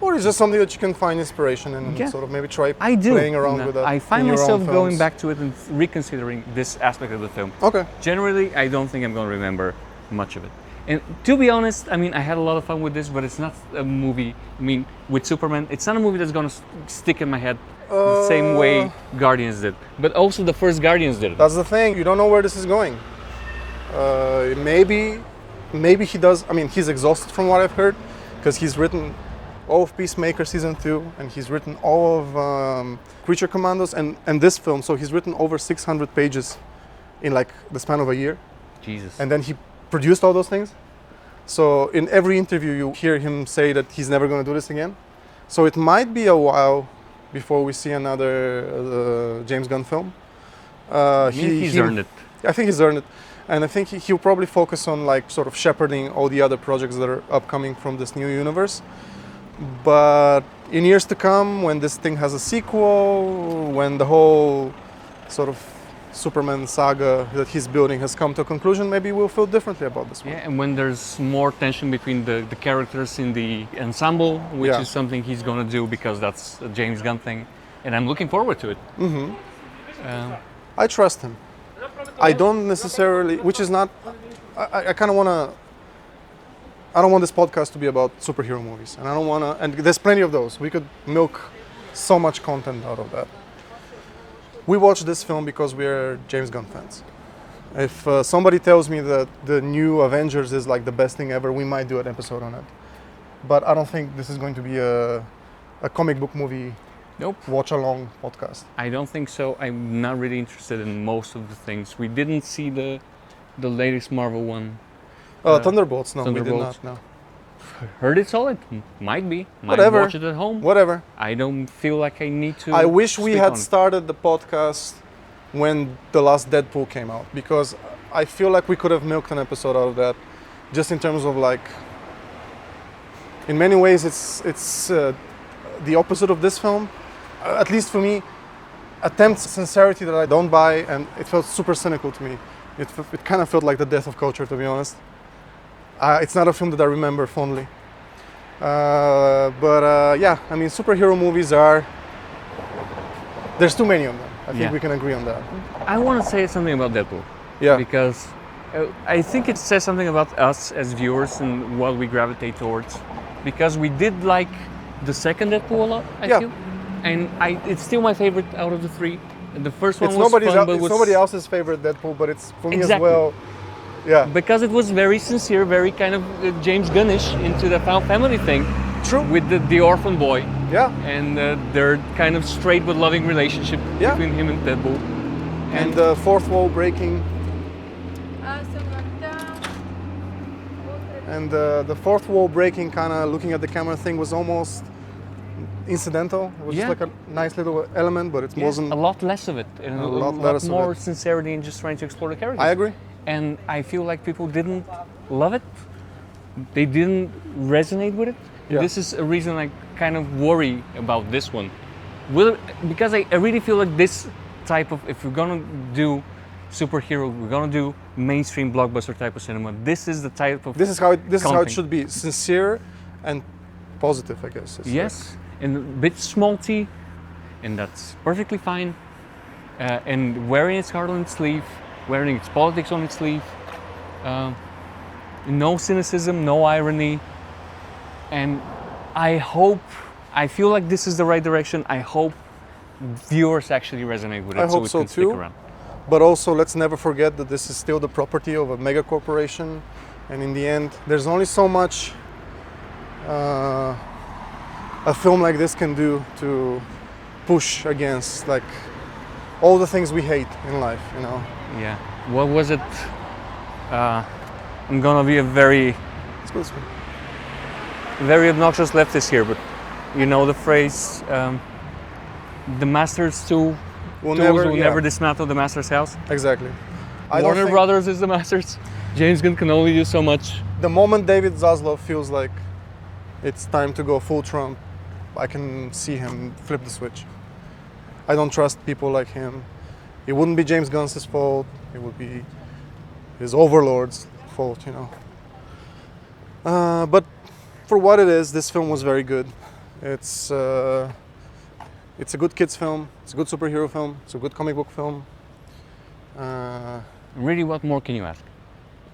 Or it's just something that you can find inspiration in and sort of maybe try I do. playing around with that. I find in your myself own going films. back to it and reconsidering this aspect of the film. Okay. Generally, I don't think I'm going to remember much of it. And to be honest, I mean, I had a lot of fun with this, but it's not a movie. I mean, with Superman, it's not a movie that's going to stick in my head the same way Guardians did. But also the first Guardians did it. That's the thing. You don't know where this is going. Maybe he does. I mean, he's exhausted from what I've heard, because he's written all of Peacemaker season 2, and he's written all of Creature Commandos and this film. So he's written over 600 pages in like the span of a year. Jesus. And then he produced all those things. So in every interview you hear him say that he's never going to do this again. So it might be a while before we see another James Gunn film. He's earned it. I think he's earned it. And I think he'll probably focus on like sort of shepherding all the other projects that are upcoming from this new universe. But in years to come, when this thing has a sequel, when the whole sort of Superman saga that he's building has come to a conclusion, maybe we'll feel differently about this one. Yeah, and when there's more tension between the characters in the ensemble, which is something he's going to do because that's a James Gunn thing. And I'm looking forward to it. I trust him. I don't necessarily, which is not, I kind of want to, I don't want this podcast to be about superhero movies. And I don't want to, and there's plenty of those. We could milk so much content out of that. We watched this film because we're James Gunn fans. If somebody tells me that the new Avengers is like the best thing ever, we might do an episode on it. But I don't think this is going to be a comic book movie Nope. watch along podcast. I don't think so. I'm not really interested in most of the things. We didn't see the latest Marvel one. Thunderbolts? No, we Thunderbolts. did not. No. Heard it solid. Might be. Might Whatever. watch it at home. Whatever. I don't feel like I need to. I wish we speak had on it. started the podcast when the last Deadpool came out, because I feel like we could have milked an episode out of that, just in terms of like. In many ways, it's the opposite of this film, at least for me. Attempts sincerity that I don't buy, and it felt super cynical to me. It kind of felt like the death of culture, to be honest. It's not a film that I remember fondly. But yeah, I mean, superhero movies are. There's too many of them. I think we can agree on that. I want to say something about Deadpool. Yeah. Because I think it says something about us as viewers and what we gravitate towards. Because we did like the second Deadpool a lot, I feel. And it's still my favorite out of the three. The first one was fun, but it's nobody else's favorite Deadpool, but it's for me as Exactly. well. Yeah. Because it was very sincere, very kind of James Gunnish into the found family thing. True. With the orphan boy. Yeah. And their kind of straight but loving relationship Yeah. between him and Deadpool. And the fourth wall breaking. And the fourth wall breaking, kind of looking at the camera thing, was almost incidental. It was just like a nice little element, but it wasn't. A lot less of it. And a lot less of more it. sincerity in just trying to explore the characters. I agree. And I feel like people didn't love it. They didn't resonate with it. Yeah. This is a reason I kind of worry about this one. Because I really feel like this type of, if we're gonna do superhero, we're gonna do mainstream blockbuster type of cinema, this is the type of This is how it content. should be: sincere and positive, I guess. It's Yes, and a bit schmaltzy, and that's perfectly fine. And wearing its heart on its sleeve, wearing its politics on its sleeve. No cynicism, no irony. And I feel like this is the right direction. I hope viewers actually resonate with it, I hope it so can too. stick around. But also, let's never forget that this is still the property of a mega corporation, and in the end, there's only so much a film like this can do to push against like all the things we hate in life, you know. Yeah. What was it? I'm gonna be a very obnoxious leftist here, but you know the phrase, the master's tools will never dismantle the master's house. Exactly. Warner Brothers is the masters. James Gunn can only do so much. The moment David Zaslav feels like it's time to go full Trump, I can see him flip the switch. I don't trust people like him. It wouldn't be James Gunn's fault. It would be his overlord's fault, you know. But for what it is, this film was very good. It's a good kids film. It's a good superhero film. It's a good comic book film. Really, what more can you ask?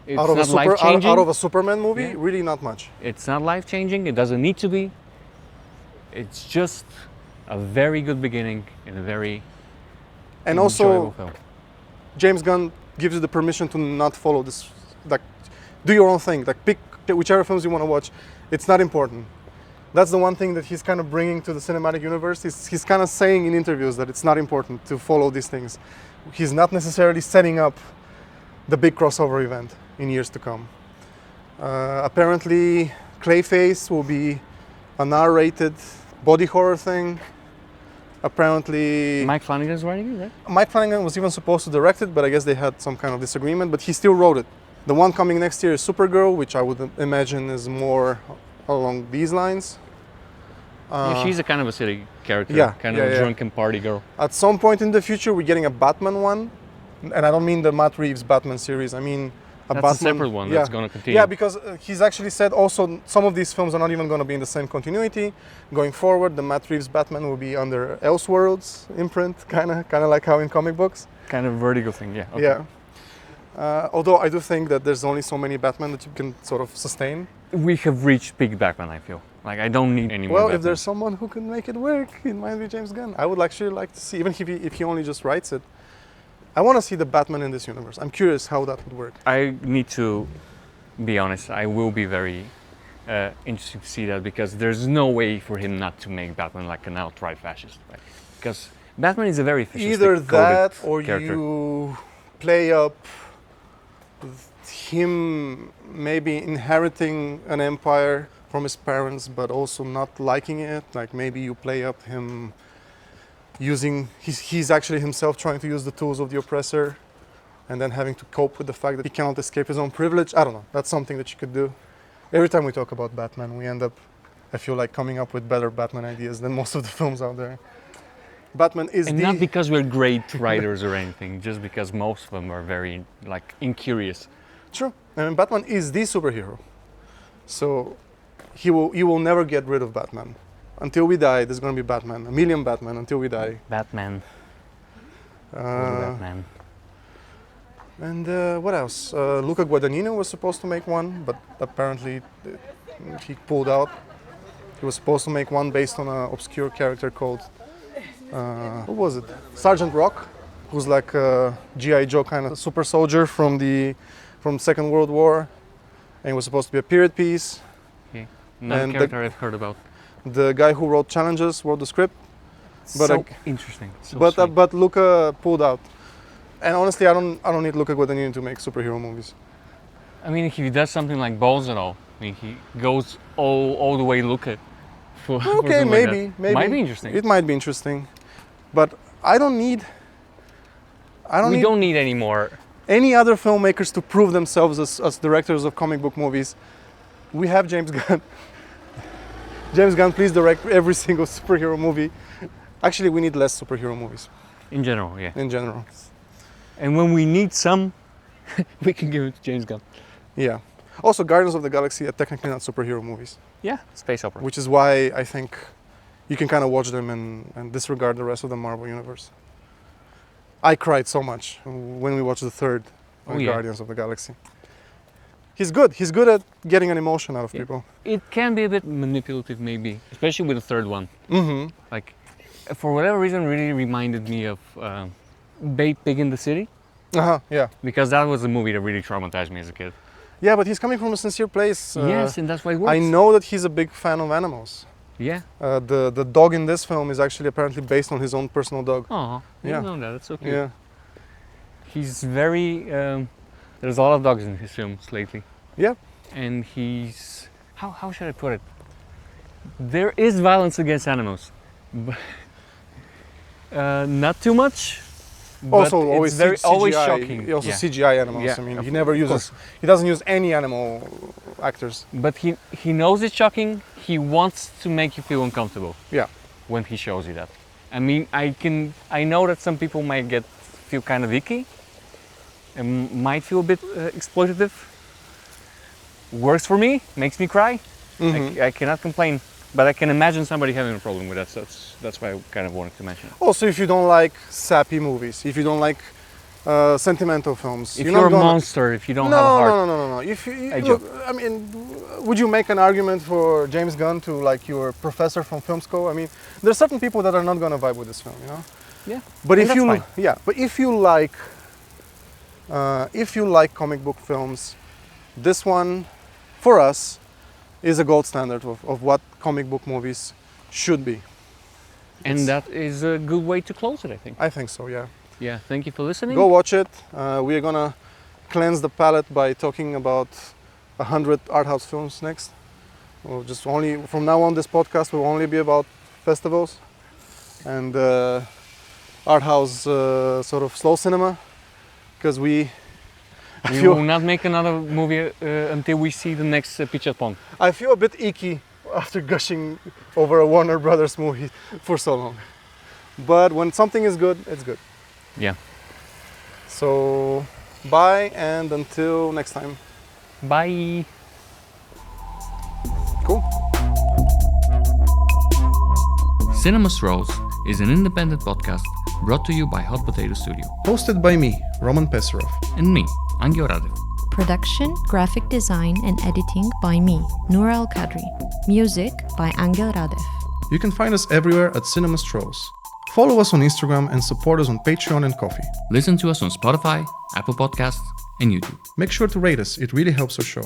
It's Out of not life-changing. out of a Superman movie, Yeah. really not much. It's not life-changing. It doesn't need to be. It's just a very good beginning and a very And enjoyable also, film. James Gunn gives you the permission to not follow this, like, do your own thing, like pick whichever films you want to watch. It's not important. That's the one thing that he's kind of bringing to the cinematic universe. He's kind of saying in interviews that it's not important to follow these things. He's not necessarily setting up the big crossover event in years to come. Apparently, Clayface will be an R-rated body horror thing. Apparently, Mike Flanagan's writing it, right? Mike Flanagan was even supposed to direct it, but I guess they had some kind of disagreement, but he still wrote it. The one coming next year is Supergirl, which I would imagine is more along these lines. Yeah, she's a kind of a silly character, kind of a drunken party girl. At some point in the future, we're getting a Batman one, and I don't mean the Matt Reeves Batman series. I mean That's Batman. a separate one that's going to continue. Yeah, because he's actually said also some of these films are not even going to be in the same continuity. Going forward, the Matt Reeves Batman will be under Elseworlds imprint, kind of like how in comic books. Kind of vertigo thing, yeah. Okay. Yeah. Although I do think that there's only so many Batman that you can sort of sustain. We have reached peak Batman, I feel. Like, I don't need any more Well, Batman. if there's someone who can make it work, it might be James Gunn. I would actually like to see, even if he only just writes it, I want to see the Batman in this universe. I'm curious how that would work. I need to be honest, I will be very interesting to see that, because there's no way for him not to make Batman like an outright fascist, right? Because Batman is a very fascistic Either that or character. you play up him maybe inheriting an empire from his parents but also not liking it. Like maybe you play up him using, he's actually himself trying to use the tools of the oppressor and then having to cope with the fact that he cannot escape his own privilege. I don't know, that's something that you could do. Every time we talk about Batman, we end up, I feel like, coming up with better Batman ideas than most of the films out there. Batman is and not because we're great writers or anything, just because most of them are very like incurious. True. I mean, Batman is the superhero. So you will never get rid of Batman. Until we die, there's going to be Batman. A million Batman until we die. Batman. Batman. And what else? Luca Guadagnino was supposed to make one, but apparently he pulled out. He was supposed to make one based on an obscure character called, what was it? Sergeant Rock, who's like a G.I. Joe kind of super soldier from Second World War. And it was supposed to be a period piece. Okay. Not a character I've heard about. The guy who wrote Challenges wrote the script. But so interesting. So but Luca pulled out. And honestly, I don't need Luca Guadagnino to make superhero movies. I mean, if he does something like Balls and All, I mean, he goes all the way Luca. Okay, maybe. Might be interesting. It might be interesting, but I don't need any more. Any other filmmakers to prove themselves as directors of comic book movies. We have James Gunn. James Gunn, please direct every single superhero movie. Actually, we need less superhero movies. In general, yeah. In general. And when we need some, we can give it to James Gunn. Yeah. Also, Guardians of the Galaxy are technically not superhero movies. Yeah, space opera. Which is why I think you can kind of watch them and disregard the rest of the Marvel universe. I cried so much when we watched the third Guardians of the Galaxy. He's good. He's good at getting an emotion out of people. It can be a bit manipulative, maybe, especially with the third one. Mm-hmm. Like, for whatever reason, really reminded me of Pig in the City. Yeah. Because that was a movie that really traumatized me as a kid. Yeah, but he's coming from a sincere place. Yes, and that's why it works. I know that he's a big fan of animals. Yeah. The dog in this film is actually apparently based on his own personal dog. Oh, I didn't know that. That's so cute. Yeah. He's very... there's a lot of dogs in his films lately. Yeah. And he's... How should I put it? There is violence against animals. But, not too much. Also, always CGI. always shocking. He also Yeah. CGI animals. Yeah, I mean, he doesn't use any animal actors. But he knows it's shocking. He wants to make you feel uncomfortable. Yeah. When he shows you that. I mean, I know that some people might feel kind of icky and might feel a bit exploitative. Works for me, makes me cry. Mm-hmm. I cannot complain. But I can imagine somebody having a problem with that, so that's why I kind of wanted to mention it. Also, if you don't like sappy movies, if you don't like sentimental films, if you're a monster, if you don't have a heart. No. If you look, I mean, would you make an argument for James Gunn to like your professor from film school? I mean, there's certain people that are not gonna vibe with this film, you know. Yeah. But if you like comic book films, this one, for us, is a gold standard of what comic book movies should be. And that is a good way to close it, I think. I think so, yeah. Yeah, thank you for listening. Go watch it. We are gonna cleanse the palate by talking about 100 art house films next. We'll just only, from now on, this podcast will only be about festivals and art house sort of slow cinema, because we will not make another movie until we see the next Pichat Pong. I feel a bit icky after gushing over a Warner Brothers movie for so long. But when something is good, it's good. Yeah. So, bye and until next time. Bye. Cool. Cinema Strolls is an independent podcast brought to you by Hot Potato Studio. Hosted by me, Roman Pessarov. And me, Angel Radev. Production, graphic design and editing by me, Noura Al Kadri. Music by Angel Radev. You can find us everywhere at Cinema Strolls. Follow us on Instagram and support us on Patreon and Ko-fi. Listen to us on Spotify, Apple Podcasts, and YouTube. Make sure to rate us, it really helps our show.